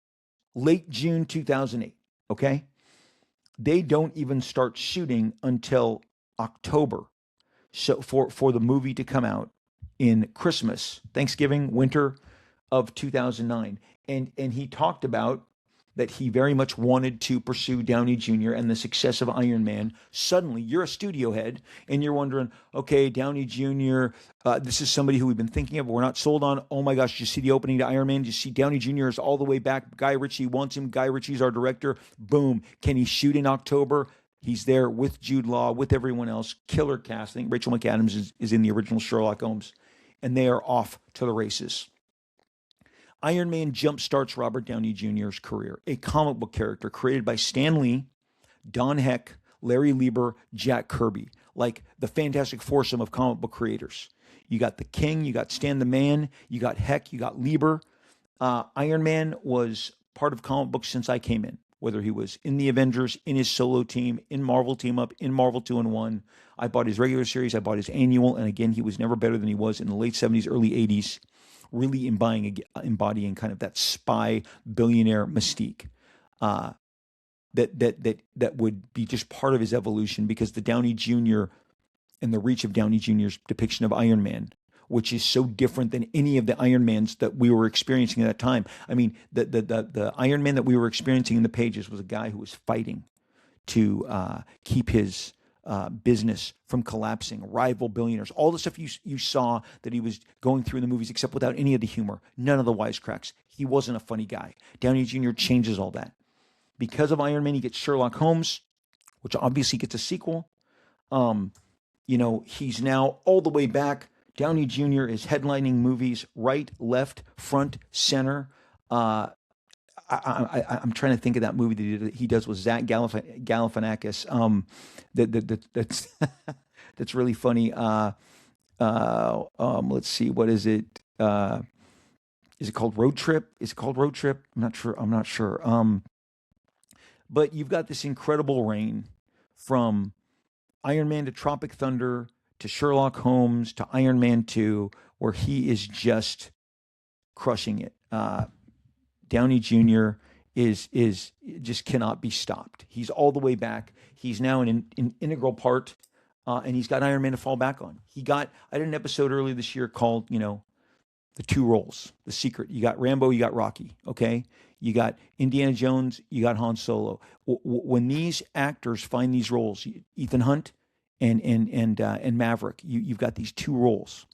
late June 2008. Okay, they don't even start shooting until October. So for the movie to come out in Christmas, Thanksgiving, winter of 2009. And he talked about that he very much wanted to pursue Downey Jr. and the success of Iron Man. Suddenly, you're a studio head and you're wondering, okay, Downey Jr., this is somebody who we've been thinking of, but we're not sold on. Oh my gosh, did you see the opening to Iron Man? Did you see Downey Jr. is all the way back? Guy Ritchie wants him. Guy Ritchie's our director. Boom. Can he shoot in October? He's there with Jude Law, with everyone else. Killer cast. I think Rachel McAdams is in the original Sherlock Holmes. And they are off to the races. Iron Man jumpstarts Robert Downey Jr.'s career, a comic book character created by Stan Lee, Don Heck, Larry Lieber, Jack Kirby, like the fantastic foursome of comic book creators. You got the King, you got Stan the Man, you got Heck, you got Lieber. Iron Man was part of comic books since I came in, whether he was in the Avengers, in his solo team, in Marvel Team Up, in Marvel 2-in-1. I bought his regular series, I bought his annual, and again, he was never better than he was in the late 70s, early 80s, really embodying kind of that spy billionaire mystique that would be just part of his evolution, because the Downey Jr. and the reach of Downey Jr.'s depiction of Iron Man, which is so different than any of the Iron Mans that we were experiencing at that time. I mean, the Iron Man that we were experiencing in the pages was a guy who was fighting to keep his business from collapsing, rival billionaires, all the stuff you saw that he was going through in the movies, except without any of the humor, none of the wisecracks. He wasn't a funny guy. Downey Jr. changes all that. Because of Iron Man, he gets Sherlock Holmes, which obviously gets a sequel. Um, he's now all the way back. Downey Jr. is headlining movies right, left, front, center. Uh, I'm trying to think of that movie that he does with Zach Galifianakis. That's that's really funny. Let's see, what is it? Is it called Road Trip? Is it called Road Trip? I'm not sure. I'm not sure. But you've got this incredible reign from Iron Man to Tropic Thunder to Sherlock Holmes to Iron Man 2, where he is just crushing it. Downey Jr. is just cannot be stopped. He's all the way back. He's now an integral part, and he's got Iron Man to fall back on. I did an episode earlier this year called the two roles, the secret. You got Rambo, you got Rocky. Okay, you got Indiana Jones, you got Han Solo. When these actors find these roles, Ethan Hunt and Maverick, you've got these two roles.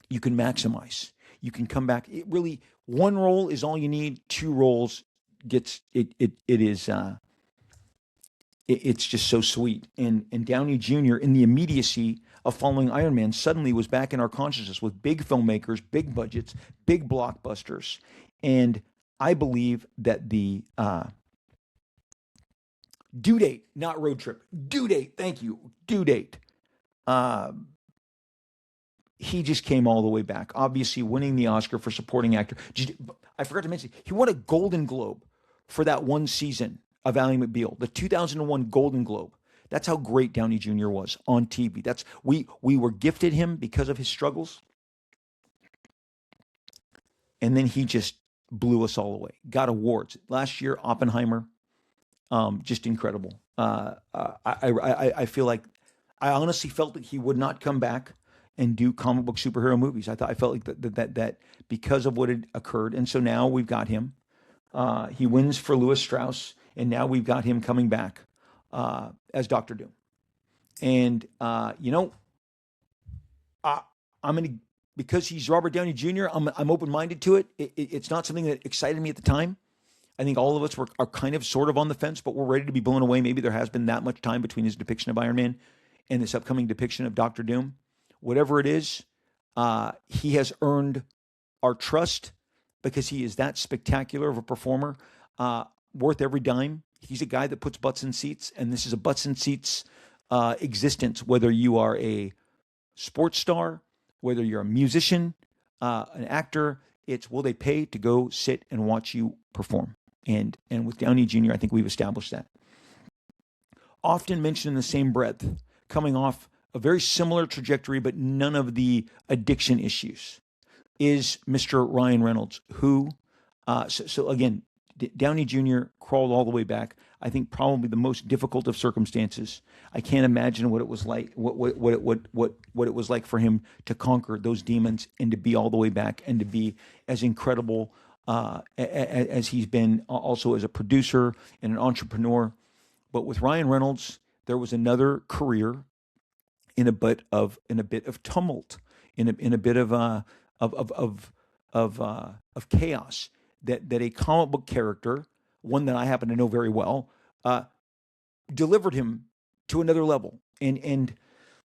You can maximize. You can come back. It really, one role is all you need. Two roles gets it. It's just so sweet. And Downey Jr. in the immediacy of following Iron Man suddenly was back in our consciousness with big filmmakers, big budgets, big blockbusters. And I believe that the due date, not road trip, due date, thank you, due date. He just came all the way back. Obviously, winning the Oscar for supporting actor. I forgot to mention, he won a Golden Globe for that one season of Ally McBeal, the 2001 Golden Globe. That's how great Downey Jr. was on TV. We were gifted him because of his struggles, and then he just blew us all away. Got awards last year. Oppenheimer, just incredible. I feel like I honestly felt that he would not come back and do comic book superhero movies. I felt like that because of what had occurred, and so now we've got him. He wins for Lewis Strauss, and now we've got him coming back as Doctor Doom. And I'm gonna, because he's Robert Downey Jr. I'm open minded to it. It's not something that excited me at the time. I think all of us are kind of sort of on the fence, but we're ready to be blown away. Maybe there has been that much time between his depiction of Iron Man and this upcoming depiction of Doctor Doom. Whatever it is, he has earned our trust because he is that spectacular of a performer, worth every dime. He's a guy that puts butts in seats, and this is a butts in seats existence, whether you are a sports star, whether you're a musician, an actor. It's, will they pay to go sit and watch you perform? And with Downey Jr., I think we've established that. Often mentioned in the same breath, coming off a very similar trajectory, but none of the addiction issues, is Mr. Ryan Reynolds, who, so again, Downey Jr. crawled all the way back. I think probably the most difficult of circumstances. I can't imagine what it was like, what it was like for him to conquer those demons and to be all the way back and to be as incredible as he's been, also as a producer and an entrepreneur. But with Ryan Reynolds, there was another career in a bit of tumult, in a bit of chaos, that a comic book character, one that I happen to know very well, delivered him to another level. And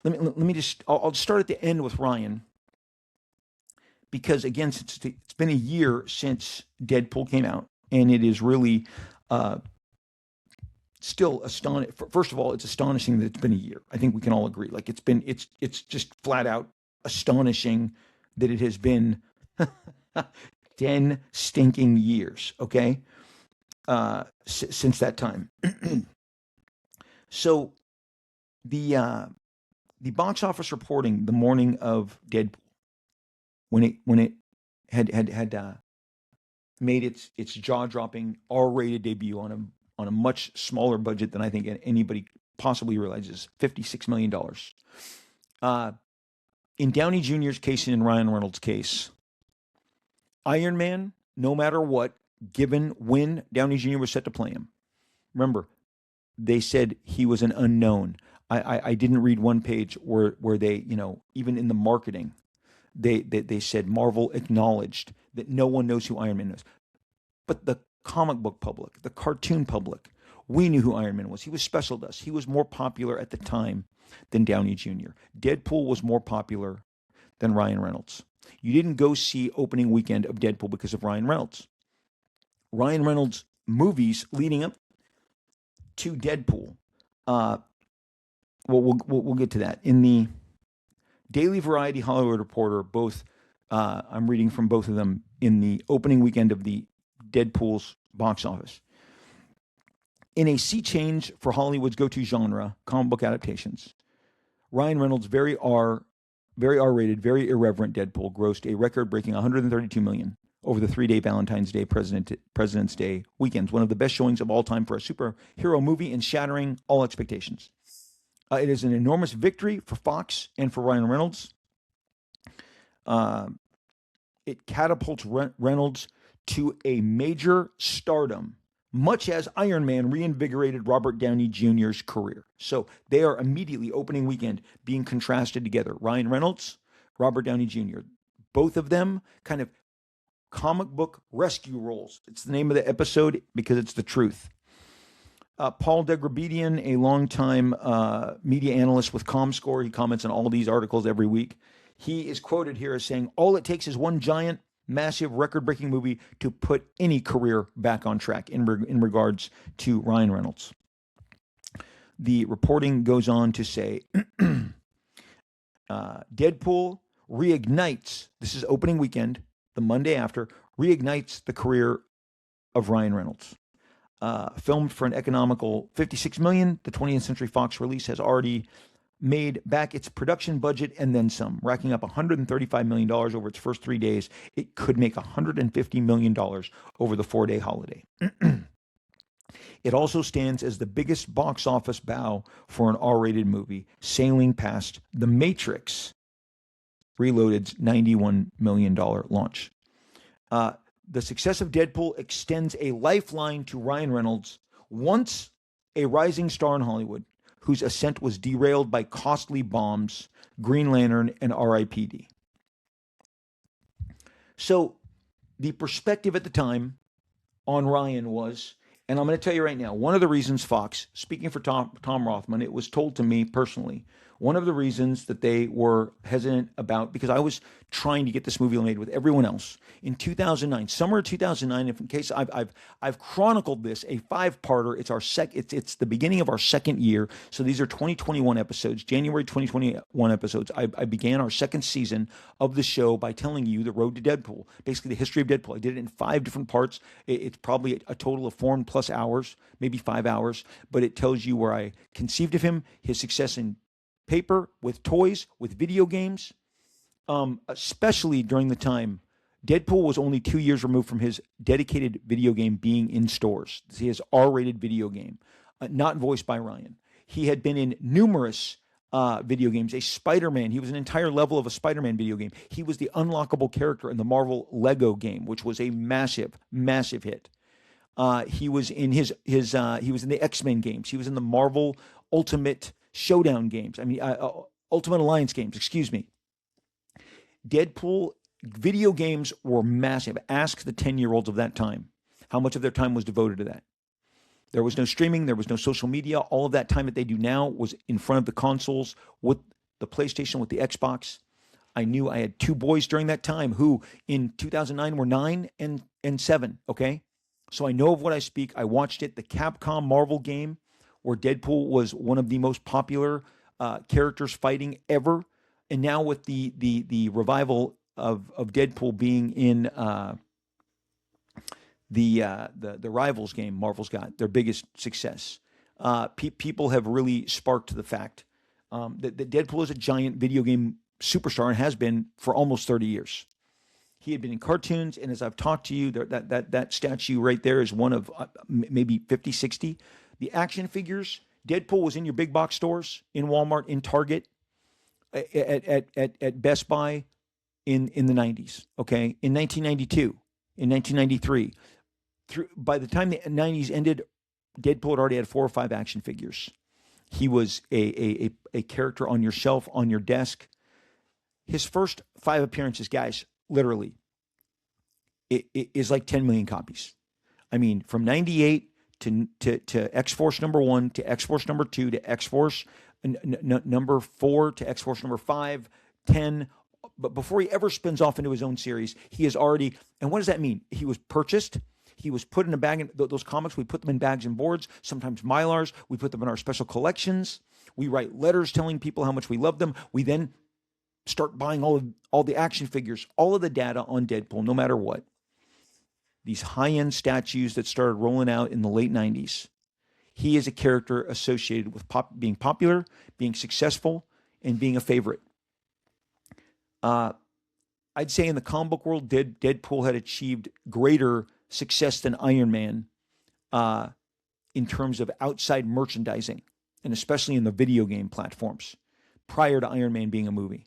let me just, I'll start at the end with Ryan, because again, since it's been a year since Deadpool came out, and it is really still astonishing. First of all, it's astonishing that it's been a year. I think we can all agree. Like it's just flat out astonishing that it has been 10 stinking years. Okay, since that time. So the box office reporting the morning of Deadpool, when it had made its jaw-dropping R-rated debut on a much smaller budget than I think anybody possibly realizes, $56 million. In Downey Jr.'s case and in Ryan Reynolds' case, Iron Man, no matter what, given when Downey Jr. was set to play him, remember, they said he was an unknown. I didn't read one page where they, even in the marketing, they said Marvel acknowledged that no one knows who Iron Man is. But comic book public, the cartoon public, we knew who Iron Man was. He was special to us. He was more popular at the time than Downey Jr. Deadpool was more popular than Ryan Reynolds. You didn't go see opening weekend of Deadpool because of Ryan Reynolds. Ryan Reynolds movies leading up to Deadpool. Uh, we'll get to that in the Daily Variety, Hollywood Reporter. Both I'm reading from both of them in the opening weekend of the Deadpool's box office. In a sea change for Hollywood's go-to genre, comic book adaptations, Ryan Reynolds' very R-rated, very irreverent Deadpool grossed a record-breaking 132 million over the 3-day Valentine's Day President's Day weekends, one of the best showings of all time for a superhero movie and shattering all expectations. It is an enormous victory for Fox and for Ryan Reynolds. It catapults Reynolds to a major stardom, much as Iron Man reinvigorated Robert Downey Jr.'s career. So they are immediately opening weekend being contrasted together. Ryan Reynolds, Robert Downey Jr., both of them kind of comic book rescue roles. It's the name of the episode because it's the truth. Paul Degrabedian, a longtime media analyst with ComScore, he comments on all these articles every week. He is quoted here as saying, all it takes is one giant, massive, record-breaking movie to put any career back on track in regards to Ryan Reynolds. The reporting goes on to say, Deadpool reignites, this is opening weekend, the Monday after, reignites the career of Ryan Reynolds. Filmed for an economical $56 million, the 20th Century Fox release has already made back its production budget and then some, racking up $135 million over its first 3 days. It could make $150 million over the 4-day holiday. It also stands as the biggest box office bow for an R-rated movie, sailing past The Matrix Reloaded's $91 million launch. The success of Deadpool extends a lifeline to Ryan Reynolds, once a rising star in Hollywood, whose ascent was derailed by costly bombs, Green Lantern, and R.I.P.D. So the perspective at the time on Ryan was, and I'm going to tell you right now, one of the reasons Fox, speaking for Tom Rothman, it was told to me personally, one of the reasons that they were hesitant about, because I was trying to get this movie made with everyone else in 2009, summer of 2009. If in case I've chronicled this, a 5-parter. It's the beginning of our second year. So these are 2021 episodes, January 2021 episodes. I began our second season of the show by telling you the road to Deadpool, basically the history of Deadpool. I did it in 5 different parts. It's probably a total of 4+ hours, maybe 5 hours, but it tells you where I conceived of him, his success in paper, with toys, with video games, especially during the time Deadpool was only 2 years removed from his dedicated video game being in stores. He has R-rated video game, not voiced by Ryan. He had been in numerous video games. A Spider-Man, he was an entire level of a Spider-Man video game. He was the unlockable character in the Marvel Lego game, which was a massive, massive hit. He was in he was in the X-Men games. He was in the Marvel Ultimate Showdown games. Ultimate Alliance games, excuse me. Deadpool video games were massive. Ask the 10-year-olds of that time how much of their time was devoted to that. There was no streaming. There was no social media. All of that time that they do now was in front of the consoles with the PlayStation, with the Xbox. I knew I had 2 boys during that time who in 2009 were 9 and 7, okay? So I know of what I speak. I watched it. The Capcom Marvel game where Deadpool was one of the most popular characters fighting ever. And now with the revival of Deadpool being in the Rivals game, Marvel's got their biggest success. People have really sparked to the fact that Deadpool is a giant video game superstar and has been for almost 30 years. He had been in cartoons, and as I've talked to you, that statue right there is one of maybe 50, 60. The action figures, Deadpool was in your big box stores, in Walmart, in Target, at Best Buy in the 90s, okay? In 1992, in 1993. By the time the 90s ended, Deadpool had already had 4 or 5 action figures. He was a character on your shelf, on your desk. His first 5 appearances, guys, literally, it is like 10 million copies. I mean, from 98 to X Force number 1 to X Force number 2 to X Force number 4 to X Force number 5, 10. But before he ever spins off into his own series, he is already. And what does that mean? He was purchased. He was put in a bag. Those comics, we put them in bags and boards, sometimes Mylars. We put them in our special collections. We write letters telling people how much we love them. We then start buying all the action figures, all of the data on Deadpool, no matter what. These high-end statues that started rolling out in the late 90s. He is a character associated with being popular, being successful, and being a favorite. I'd say in the comic book world, Deadpool had achieved greater success than Iron Man in terms of outside merchandising, and especially in the video game platforms, prior to Iron Man being a movie.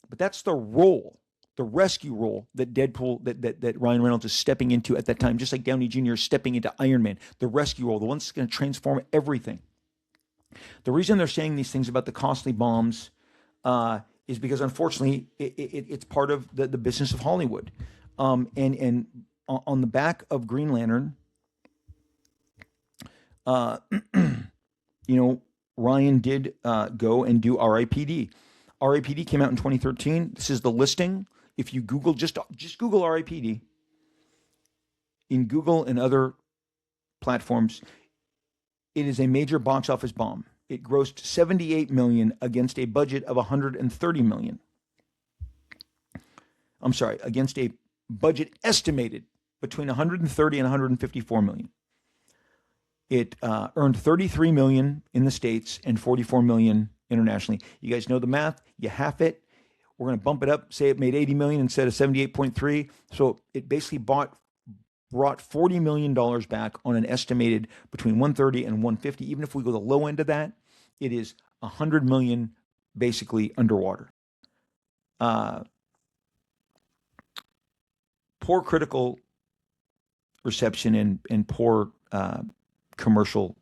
But that's the role, the rescue role that Deadpool, that Ryan Reynolds is stepping into at that time, just like Downey Jr. is stepping into Iron Man, the rescue role, the one that's going to transform everything. The reason they're saying these things about the costly bombs is because, unfortunately, it's part of the business of Hollywood. And on the back of Green Lantern, Ryan did go and do R.I.P.D. R.I.P.D. came out in 2013. This is the listing. If you Google, just Google R.I.P.D. in Google and other platforms, it is a major box office bomb. It grossed $78 million against a budget of $130 million. I'm sorry, against a budget estimated between $130 and $154 million. It earned $33 million in the States and $44 million internationally. You guys know the math. You half it. We're going to bump it up. Say it made $80 million instead of $78.3. So it basically brought $40 million back on an estimated between $130 and $150. Even if we go the low end of that, it is $100 million basically underwater. Poor critical reception and poor commercial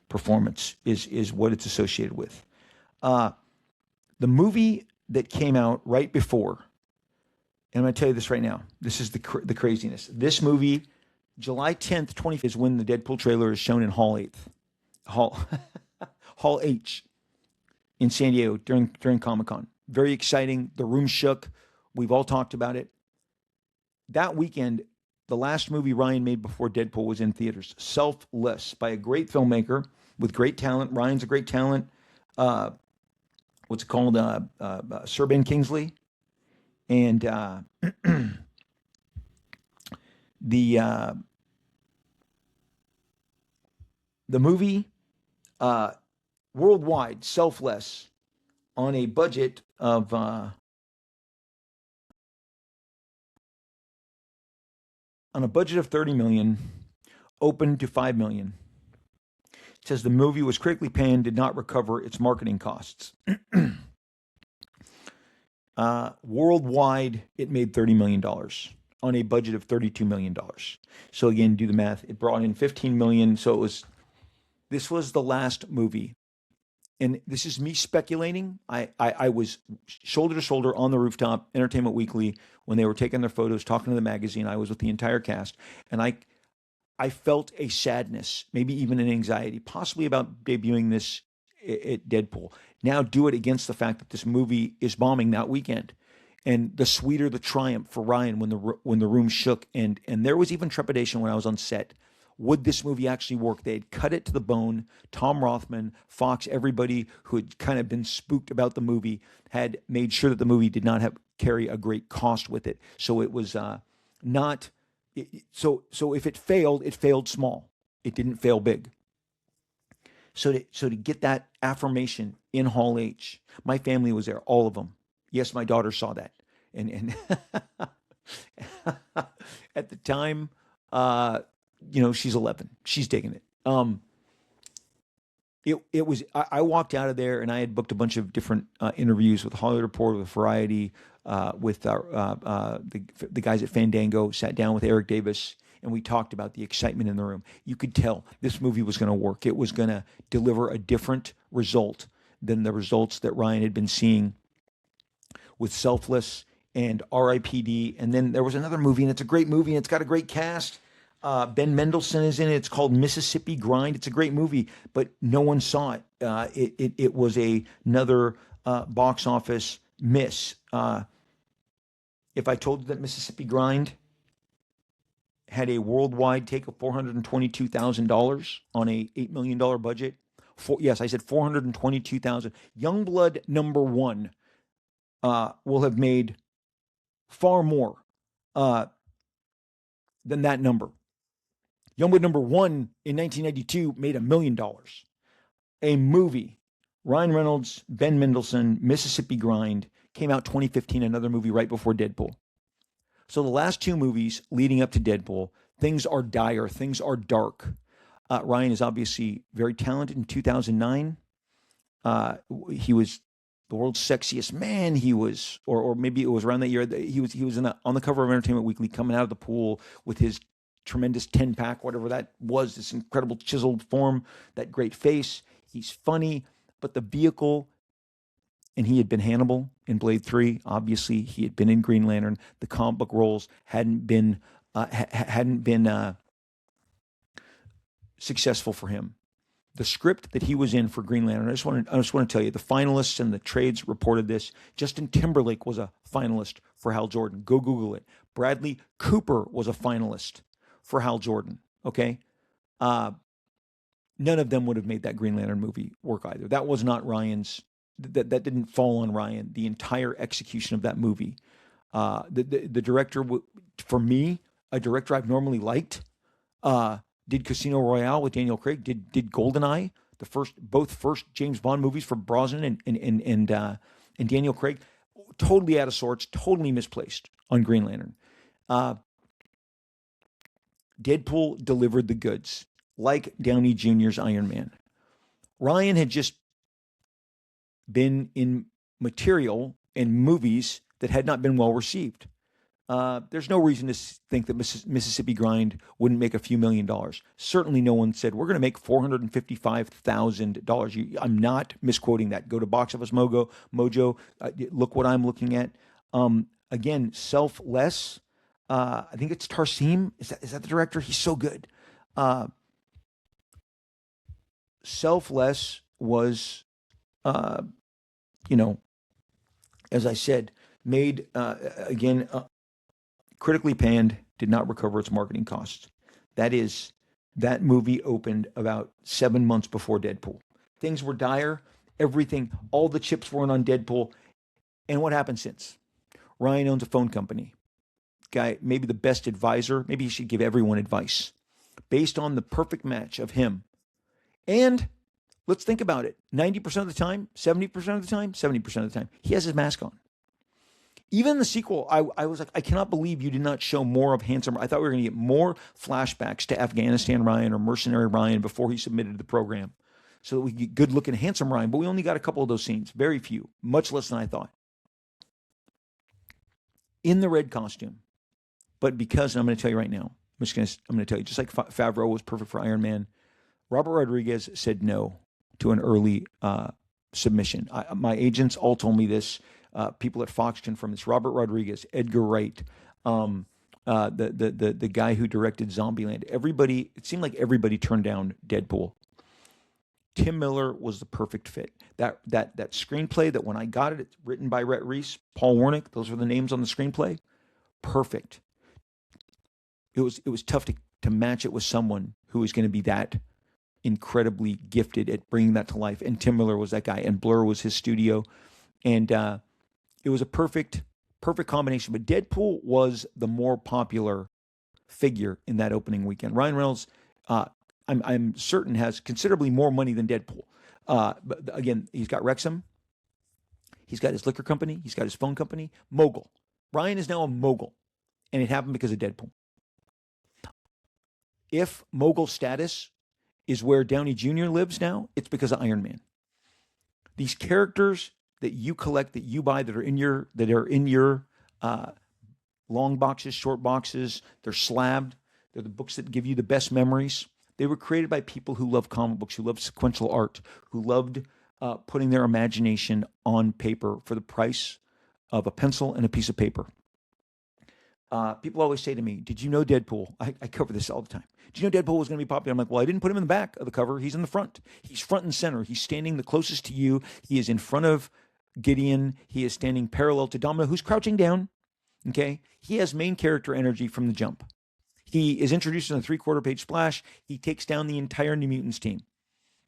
performance is what it's associated with. The movie that came out right before, and I'm going to tell you this right now, this is the craziness. This movie, July 10th, 20th, is when the Deadpool trailer is shown in Hall H in San Diego during Comic-Con. Very exciting. The room shook. We've all talked about it. That weekend, the last movie Ryan made before Deadpool was in theaters, Selfless, by a great filmmaker with great talent. Ryan's a great talent. What's it called? Sir Ben Kingsley. And the movie worldwide, Selfless, on a budget of $30 million, opened to $5 million. It says the movie was critically panned, did not recover its marketing costs. Worldwide, it made $30 million on a budget of $32 million. So again, do the math. It brought in $15 million. So this was the last movie. And this is me speculating. I was shoulder to shoulder on the rooftop, Entertainment Weekly, when they were taking their photos, talking to the magazine. I was with the entire cast. And I felt a sadness, maybe even an anxiety, possibly about debuting this at Deadpool. Now do it against the fact that this movie is bombing that weekend. And the sweeter the triumph for Ryan when the room shook. And there was even trepidation when I was on set. Would this movie actually work? They had cut it to the bone. Tom Rothman, Fox, everybody who had kind of been spooked about the movie had made sure that the movie did not carry a great cost with it. So it was not... So if it failed small. It didn't fail big. So to get that affirmation in Hall H, my family was there, all of them. Yes, my daughter saw that, and at the time, she's 11. She's digging it. It was. I walked out of there, and I had booked a bunch of different interviews with Hollywood Reporter, with Variety, with the guys at Fandango. Sat down with Eric Davis, and we talked about the excitement in the room. You could tell this movie was going to work. It was going to deliver a different result than the results that Ryan had been seeing with Selfless and R.I.P.D. And then there was another movie, and it's a great movie, and it's got a great cast. Ben Mendelsohn is in it. It's called Mississippi Grind. It's a great movie, but no one saw it. It was another box office miss. If I told you that Mississippi Grind had a worldwide take of $422,000 on a $8 million budget, yes, I said 422,000. Youngblood number one will have made far more uh, than that number. Youngblood number one in 1992 made $1 million. A movie, Ryan Reynolds, Ben Mendelsohn, Mississippi Grind, came out 2015, another movie right before Deadpool. So the last two movies leading up to Deadpool, things are dire, things are dark. Ryan is obviously very talented. In 2009, he was the world's sexiest man. He was, or maybe it was around that year. He was on the cover of Entertainment Weekly, coming out of the pool with his tremendous 10-pack, whatever that was, this incredible chiseled form, that great face. He's funny, but the vehicle, and he had been Hannibal in Blade 3. Obviously, he had been in Green Lantern. The comic book roles hadn't been successful for him. The script that he was in for Green Lantern, I just want to tell you, the finalists and the trades reported this. Justin Timberlake was a finalist for Hal Jordan. Go Google it. Bradley Cooper was a finalist for Hal Jordan. Okay, none of them would have made that Green Lantern movie work either. That was not Ryan's. That didn't fall on Ryan. The entire execution of that movie. The director, for me, a director I've normally liked, did Casino Royale with Daniel Craig. Did GoldenEye, both first James Bond movies for Brosnan and Daniel Craig. Totally out of sorts. Totally misplaced on Green Lantern. Deadpool delivered the goods, like Downey Jr.'s Iron Man. Ryan had just been in material in movies that had not been well received. There's no reason to think that Mississippi Grind wouldn't make a few $1,000,000. Certainly no one said, we're going to make $455,000. I'm not misquoting that. Go to Box Office Mojo. Look what I'm looking at. Again, Selfless. I think it's Tarsim. Is that the director? He's so good. Selfless was, as I said, made, again, critically panned, did not recover its marketing costs. That movie opened about 7 months before Deadpool. Things were dire. Everything, all the chips weren't on Deadpool. And what happened since? Ryan owns a phone company. Guy, maybe the best advisor. Maybe he should give everyone advice based on the perfect match of him. And let's think about it. 90% of the time, 70% of the time, 70% of the time, he has his mask on. Even the sequel, I was like, I cannot believe you did not show more of Handsome. I thought we were going to get more flashbacks to Afghanistan Ryan or Mercenary Ryan before he submitted to the program so that we get good-looking, handsome Ryan. But we only got a couple of those scenes, very few, much less than I thought. In the red costume, but because, and I'm going to tell you right now, I'm going to tell you, just like Favreau was perfect for Iron Man, Robert Rodriguez said no to an early submission. My agents all told me this. People at Fox confirmed this. Robert Rodriguez, Edgar Wright, the guy who directed Zombieland. Everybody, it seemed like everybody turned down Deadpool. Tim Miller was the perfect fit. That screenplay that when I got it, it's written by Rhett Reese, Paul Wernick. Those were the names on the screenplay. Perfect. It was tough to match it with someone who was going to be that incredibly gifted at bringing that to life. And Tim Miller was that guy, and Blur was his studio, and it was a perfect combination. But Deadpool was the more popular figure in that opening weekend. Ryan Reynolds, I'm certain, has considerably more money than Deadpool. But again, he's got Wrexham, he's got his liquor company, he's got his phone company, mogul. Ryan is now a mogul, and it happened because of Deadpool. If mogul status is where Downey Jr. lives now, it's because of Iron Man. These characters that you collect, that you buy, that are in your long boxes, short boxes, they're slabbed. They're the books that give you the best memories. They were created by people who love comic books, who love sequential art, who loved putting their imagination on paper for the price of a pencil and a piece of paper. People always say to me, "Did you know Deadpool?" I cover this all the time. "Did you know Deadpool was going to be popular?" I'm like, "Well, I didn't put him in the back of the cover. He's in the front. He's front and center. He's standing the closest to you. He is in front of Gideon. He is standing parallel to Domino, who's crouching down. Okay, he has main character energy from the jump. He is introduced in a 3/4 page splash. He takes down the entire New Mutants team.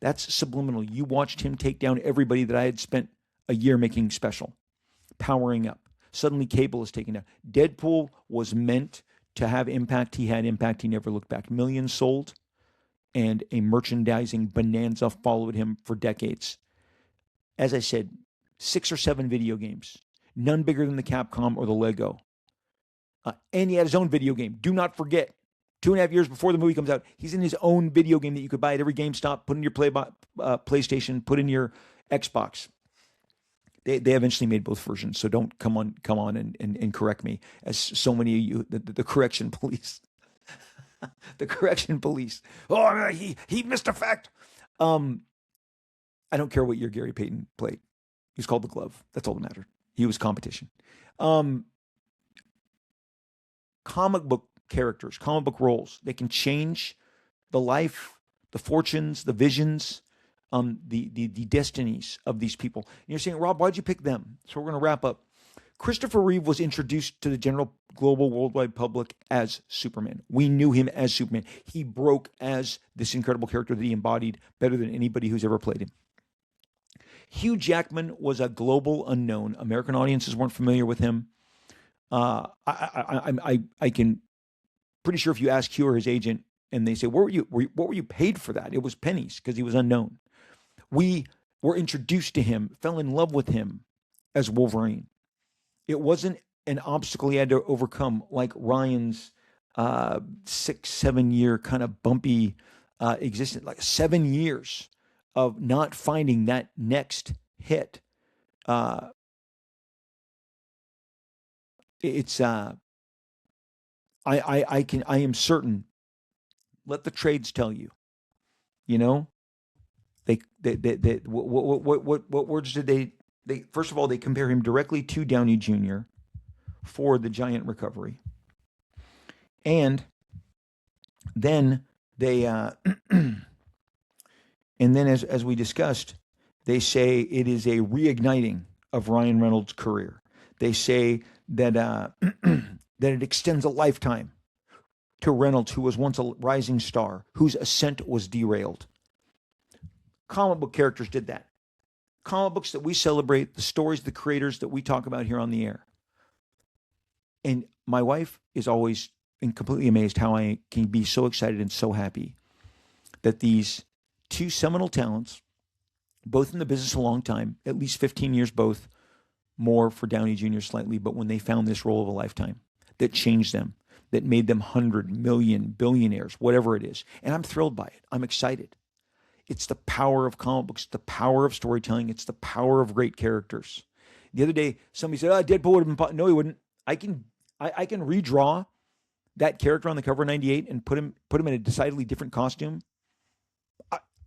That's subliminal. You watched him take down everybody that I had spent a year making special, powering up. Suddenly, Cable is taken down. Deadpool was meant to have impact. He had impact. He never looked back. Millions sold, and a merchandising bonanza followed him for decades. As I said, 6 or 7 video games, none bigger than the Capcom or the Lego. And he had his own video game. Do not forget, 2.5 years before the movie comes out, he's in his own video game that you could buy at every GameStop, put in your PlayStation, put in your Xbox. They eventually made both versions, so don't come on and correct me, as so many of you, the correction police, the correction police. Oh, he missed a fact. I don't care what year Gary Payton played. He was called the Glove. That's all that mattered. He was competition. Comic book characters, comic book roles, they can change the life, the fortunes, the visions, the destinies of these people. And you're saying, "Rob, why'd you pick them?" So we're going to wrap up. Christopher Reeve was introduced to the general global worldwide public as Superman. We knew him as Superman. He broke as this incredible character that he embodied better than anybody who's ever played him. Hugh Jackman was a global unknown. American audiences weren't familiar with him. I can pretty sure if you ask Hugh or his agent and they say, what were you paid for that? It was pennies because he was unknown. We were introduced to him, fell in love with him as Wolverine. It wasn't an obstacle he had to overcome like Ryan's 6-7 year kind of bumpy existence, like 7 years of not finding that next hit. I am certain. Let the trades tell you. You know, what words did they first of all, they compare him directly to Downey Jr. for the giant recovery, and then they and then as we discussed, they say it is a reigniting of Ryan Reynolds' career. They say that that it extends a lifetime to Reynolds, who was once a rising star, whose ascent was derailed. Comic book characters did that. Comic books that we celebrate, the stories, the creators that we talk about here on the air. And my wife is always completely amazed how I can be so excited and so happy that these two seminal talents, both in the business a long time, at least 15 years both, more for Downey Jr. slightly, but when they found this role of a lifetime that changed them, that made them 100 million billionaires, whatever it is. And I'm thrilled by it. I'm excited. It's the power of comic books, the power of storytelling. It's the power of great characters. The other day, somebody said, Deadpool would have been, no, he wouldn't. I can redraw that character on the cover of 98 and put him in a decidedly different costume.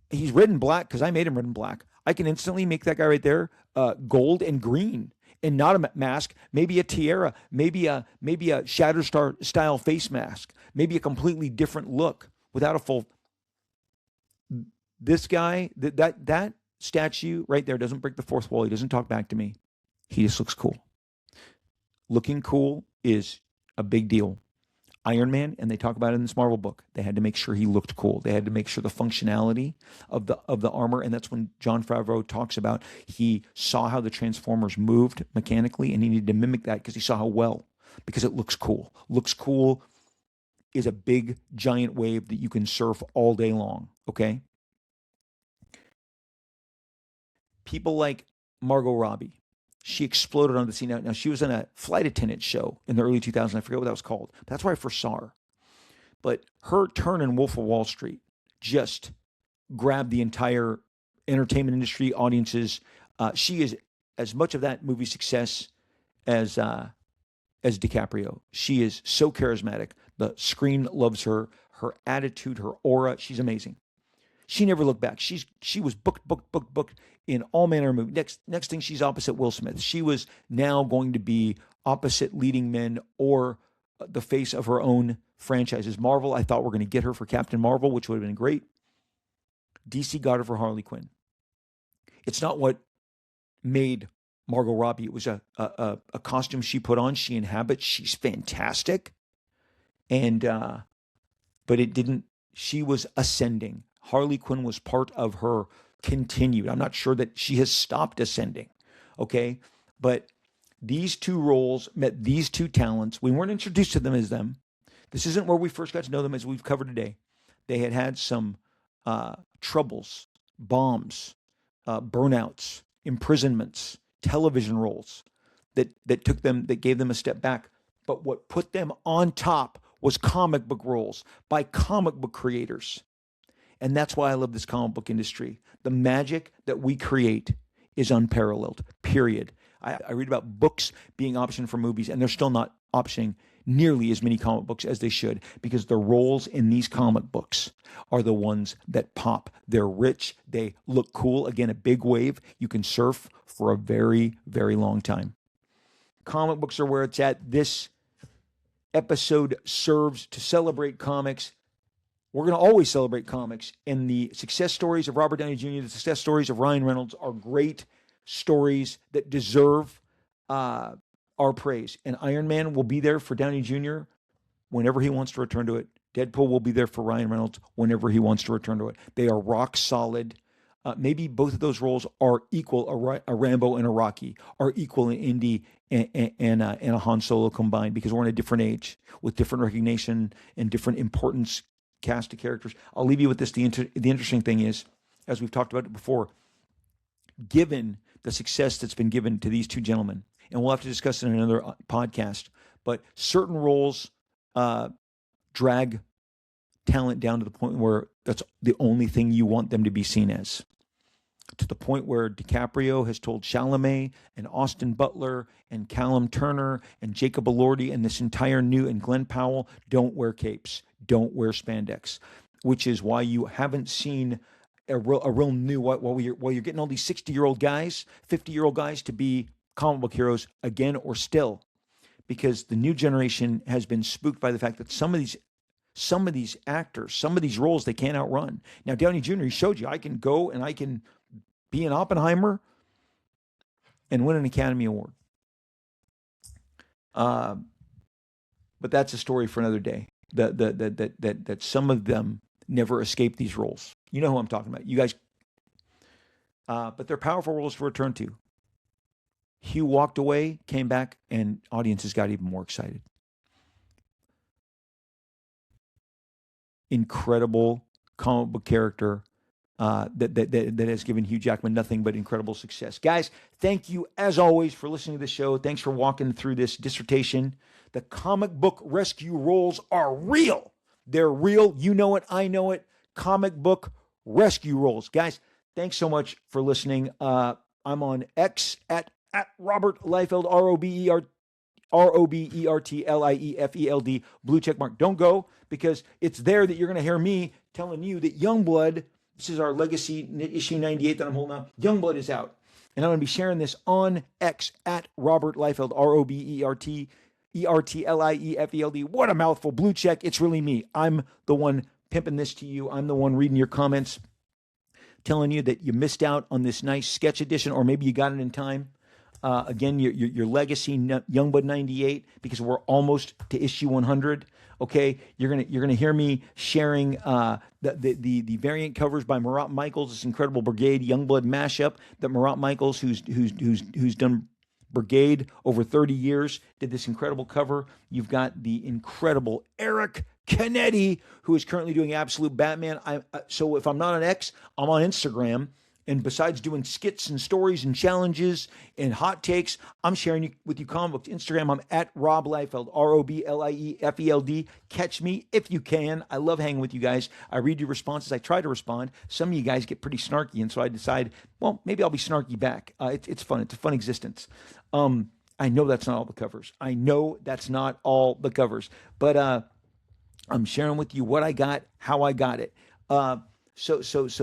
He's red and black because I made him red and black. I can instantly make that guy right there gold and green. And not a mask, maybe a tiara, maybe a Shatterstar style face mask, maybe a completely different look without a full. This guy, that statue right there doesn't break the fourth wall. He doesn't talk back to me. He just looks cool. Looking cool is a big deal. Iron Man, and they talk about it in this Marvel book, they had to make sure he looked cool. They had to make sure the functionality of the armor, and that's when Jon Favreau talks about he saw how the Transformers moved mechanically, and he needed to mimic that because he saw how well, because it looks cool. Looks cool is a big, giant wave that you can surf all day long, okay? People like Margot Robbie. She exploded on the scene. Now, she was in a flight attendant show in the early 2000s. I forget what that was called. But that's where I first saw her. But her turn in Wolf of Wall Street just grabbed the entire entertainment industry, audiences. She is as much of that movie's success as DiCaprio. She is so charismatic. The screen loves her. Her attitude, her aura. She's amazing. She never looked back. She was booked in all manner of movies. Next thing, she's opposite Will Smith. She was now going to be opposite leading men or the face of her own franchises. Marvel, I thought we're going to get her for Captain Marvel, which would have been great. DC got her for Harley Quinn. It's not what made Margot Robbie. It was a costume she put on, she inhabits. She's fantastic. And but it didn't, she was ascending. Harley Quinn was part of her continued. I'm not sure that she has stopped ascending. Okay. But these two roles met these two talents. We weren't introduced to them as them. This isn't where we first got to know them as we've covered today. They had some troubles, bombs, burnouts, imprisonments, television roles that took them, that gave them a step back. But what put them on top was comic book roles by comic book creators. And that's why I love this comic book industry. The magic that we create is unparalleled, period. I read about books being optioned for movies, and they're still not optioning nearly as many comic books as they should, because the roles in these comic books are the ones that pop. They're rich. They look cool. Again, a big wave. You can surf for a very, very long time. Comic books are where it's at. This episode serves to celebrate comics. We're going to always celebrate comics. And the success stories of Robert Downey Jr., the success stories of Ryan Reynolds are great stories that deserve our praise. And Iron Man will be there for Downey Jr. whenever he wants to return to it. Deadpool will be there for Ryan Reynolds whenever he wants to return to it. They are rock solid. Maybe both of those roles are equal. A Rambo and a Rocky are equal in Indy and a Han Solo combined, because we're in a different age with different recognition and different importance cast of characters. I'll leave you with this. The interesting thing is, as we've talked about it before, given the success that's been given to these two gentlemen, and we'll have to discuss it in another podcast, but certain roles drag talent down to the point where that's the only thing you want them to be seen as. To the point where DiCaprio has told Chalamet and Austin Butler and Callum Turner and Jacob Elordi and this entire new, and Glenn Powell, don't wear capes, don't wear spandex, which is why you haven't seen a real new, while you're getting all these 60-year-old guys, 50-year-old guys to be comic book heroes again or still, because the new generation has been spooked by the fact that some of these actors, some of these roles, they can't outrun. Now, Downey Jr., he showed you, I can go and I can be an Oppenheimer and win an Academy Award. But that's a story for another day. That some of them never escape these roles. You know who I'm talking about. You guys. But they're powerful roles to return to. Hugh walked away, came back, and audiences got even more excited. Incredible comic book character that has given Hugh Jackman nothing but incredible success. Guys, thank you as always for listening to the show. Thanks for walking through this dissertation. The comic book rescue roles are real. They're real. You know it. I know it. Comic book rescue roles. Guys, thanks so much for listening. I'm on X at Robert Liefeld, RobertLiefeld, blue check mark. Don't go, because it's there that you're going to hear me telling you that Youngblood, this is our legacy issue 98 that I'm holding out, Youngblood is out. And I'm going to be sharing this on X at Robert Liefeld, RobertLiefeld. What a mouthful. Blue check. It's really me. I'm the one pimping this to you. I'm the one reading your comments, telling you that you missed out on this nice sketch edition, or maybe you got it in time. Again, your legacy Youngblood 98, because we're almost to issue 100. Okay, you're gonna hear me sharing the variant covers by Marat Michaels, this incredible Brigade Youngblood mashup that Marat Michaels, who's done Brigade over 30 years, did this incredible cover. You've got the incredible Eric Canetti, who is currently doing Absolute Batman. So if I'm not on X, I'm on Instagram. And besides doing skits and stories and challenges and hot takes, I'm sharing with you comic books. Instagram, I'm at Rob Liefeld, RoBLiefeld. Catch me if you can. I love hanging with you guys. I read your responses. I try to respond. Some of you guys get pretty snarky, and so I decide, well, maybe I'll be snarky back. It's fun. It's a fun existence. I know that's not all the covers. But I'm sharing with you what I got, how I got it. So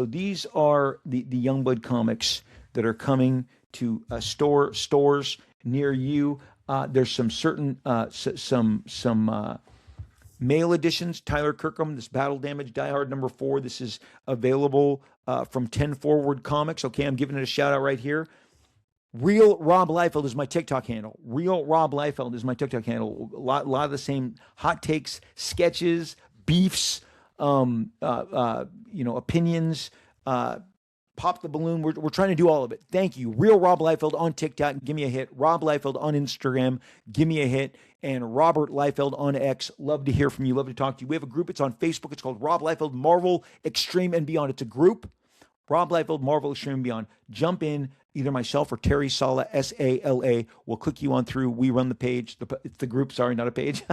these are the Youngblood comics that are coming to stores near you. There's some certain some male editions. Tyler Kirkham, this Battle Damage Die Hard #4. This is available from 10 Forward Comics. Okay, I'm giving it a shout out right here. Real Rob Liefeld is my TikTok handle. Real Rob Liefeld is my TikTok handle. A lot of the same hot takes, sketches, beefs, opinions. Pop the balloon. We're trying to do all of it. Thank you. Real Rob Liefeld on TikTok. Give me a hit. Rob Liefeld on Instagram. Give me a hit. And Robert Liefeld on X. Love to hear from you. Love to talk to you. We have a group. It's on Facebook. It's called Rob Liefeld Marvel Extreme and Beyond. It's a group. Rob Liefeld Marvel Extreme and Beyond. Jump in. Either myself or Terry Sala, Sala, will click you on through. We run the page. It's the group. Sorry, not a page.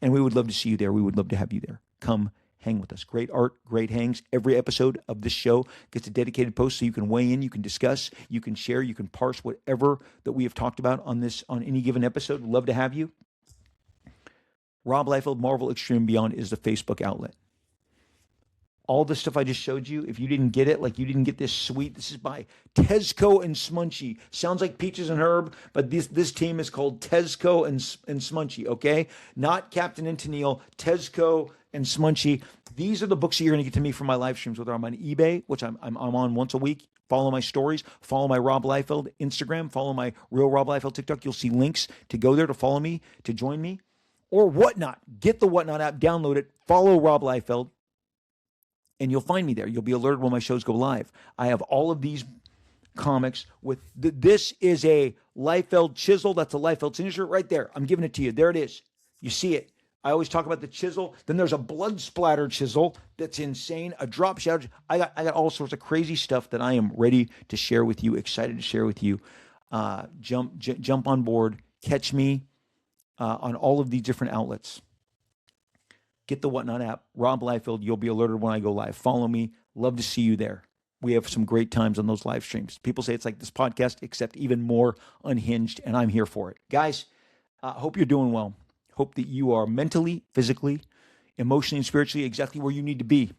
And we would love to see you there. We would love to have you there. Come hang with us. Great art, great hangs. Every episode of this show gets a dedicated post so you can weigh in, you can discuss, you can share, you can parse whatever that we have talked about on any given episode. Love to have you. Rob Liefeld, Marvel Extreme Beyond is the Facebook outlet. All the stuff I just showed you, if you didn't get it, like you didn't get this sweet, this is by Tezco and Smunchy. Sounds like Peaches and Herb, but this team is called Tezco and Smunchy, okay? Not Captain and Tennille, Tezco and Smunchy. These are the books that you're going to get to me from my live streams, whether I'm on eBay, which I'm on once a week. Follow my stories. Follow my Rob Liefeld Instagram. Follow my Real Rob Liefeld TikTok. You'll see links to go there to follow me, to join me. Or Whatnot. Get the Whatnot app, download it, follow Rob Liefeld, and you'll find me there. You'll be alerted when my shows go live. I have all of these comics with, this is a Liefeld chisel. That's a Liefeld signature right there. I'm giving it to you. There it is. You see it. I always talk about the chisel. Then there's a blood splatter chisel that's insane. A drop shadow. I got all sorts of crazy stuff that I am ready to share with you, excited to share with you. Jump on board. Catch me on all of these different outlets. Get the Whatnot app, Rob Liefeld. You'll be alerted when I go live. Follow me. Love to see you there. We have some great times on those live streams. People say it's like this podcast, except even more unhinged, and I'm here for it. Guys, hope you're doing well. Hope that you are mentally, physically, emotionally, and spiritually exactly where you need to be.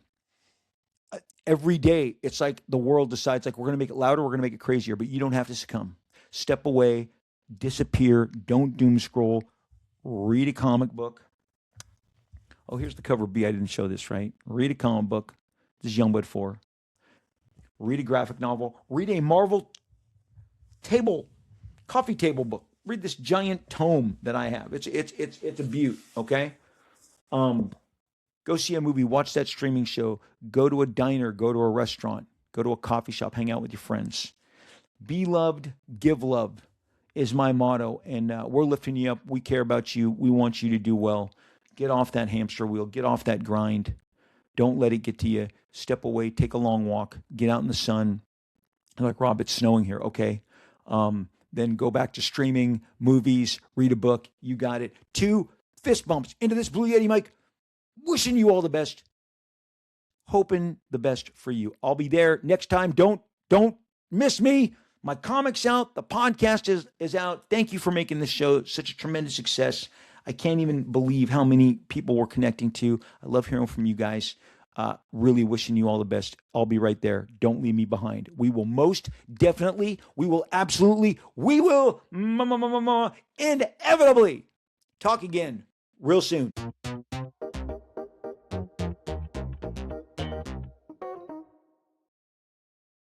Every day, it's like the world decides, like, we're going to make it louder, we're going to make it crazier, but you don't have to succumb. Step away, disappear, don't doom scroll, read a comic book. Oh, here's the cover B. I didn't show this, right? Read a comic book. This is Youngblood 4. Read a graphic novel. Read a Marvel coffee table book. Read this giant tome that I have. It's a beaut, okay? Go see a movie. Watch that streaming show. Go to a diner. Go to a restaurant. Go to a coffee shop. Hang out with your friends. Be loved. Give love is my motto, and we're lifting you up. We care about you. We want you to do well. Get off that hamster wheel. Get off that grind. Don't let it get to you. Step away. Take a long walk. Get out in the sun. You're like, Rob, it's snowing here. Okay. Then go back to streaming, movies, read a book. You got it. 2 fist bumps into this Blue Yeti mic. Wishing you all the best. Hoping the best for you. I'll be there next time. Don't miss me. My comic's out. The podcast is out. Thank you for making this show such a tremendous success. I can't even believe how many people we're connecting to. I love hearing from you guys. Really wishing you all the best. I'll be right there. Don't leave me behind. We will most definitely, we will absolutely, we will inevitably talk again real soon.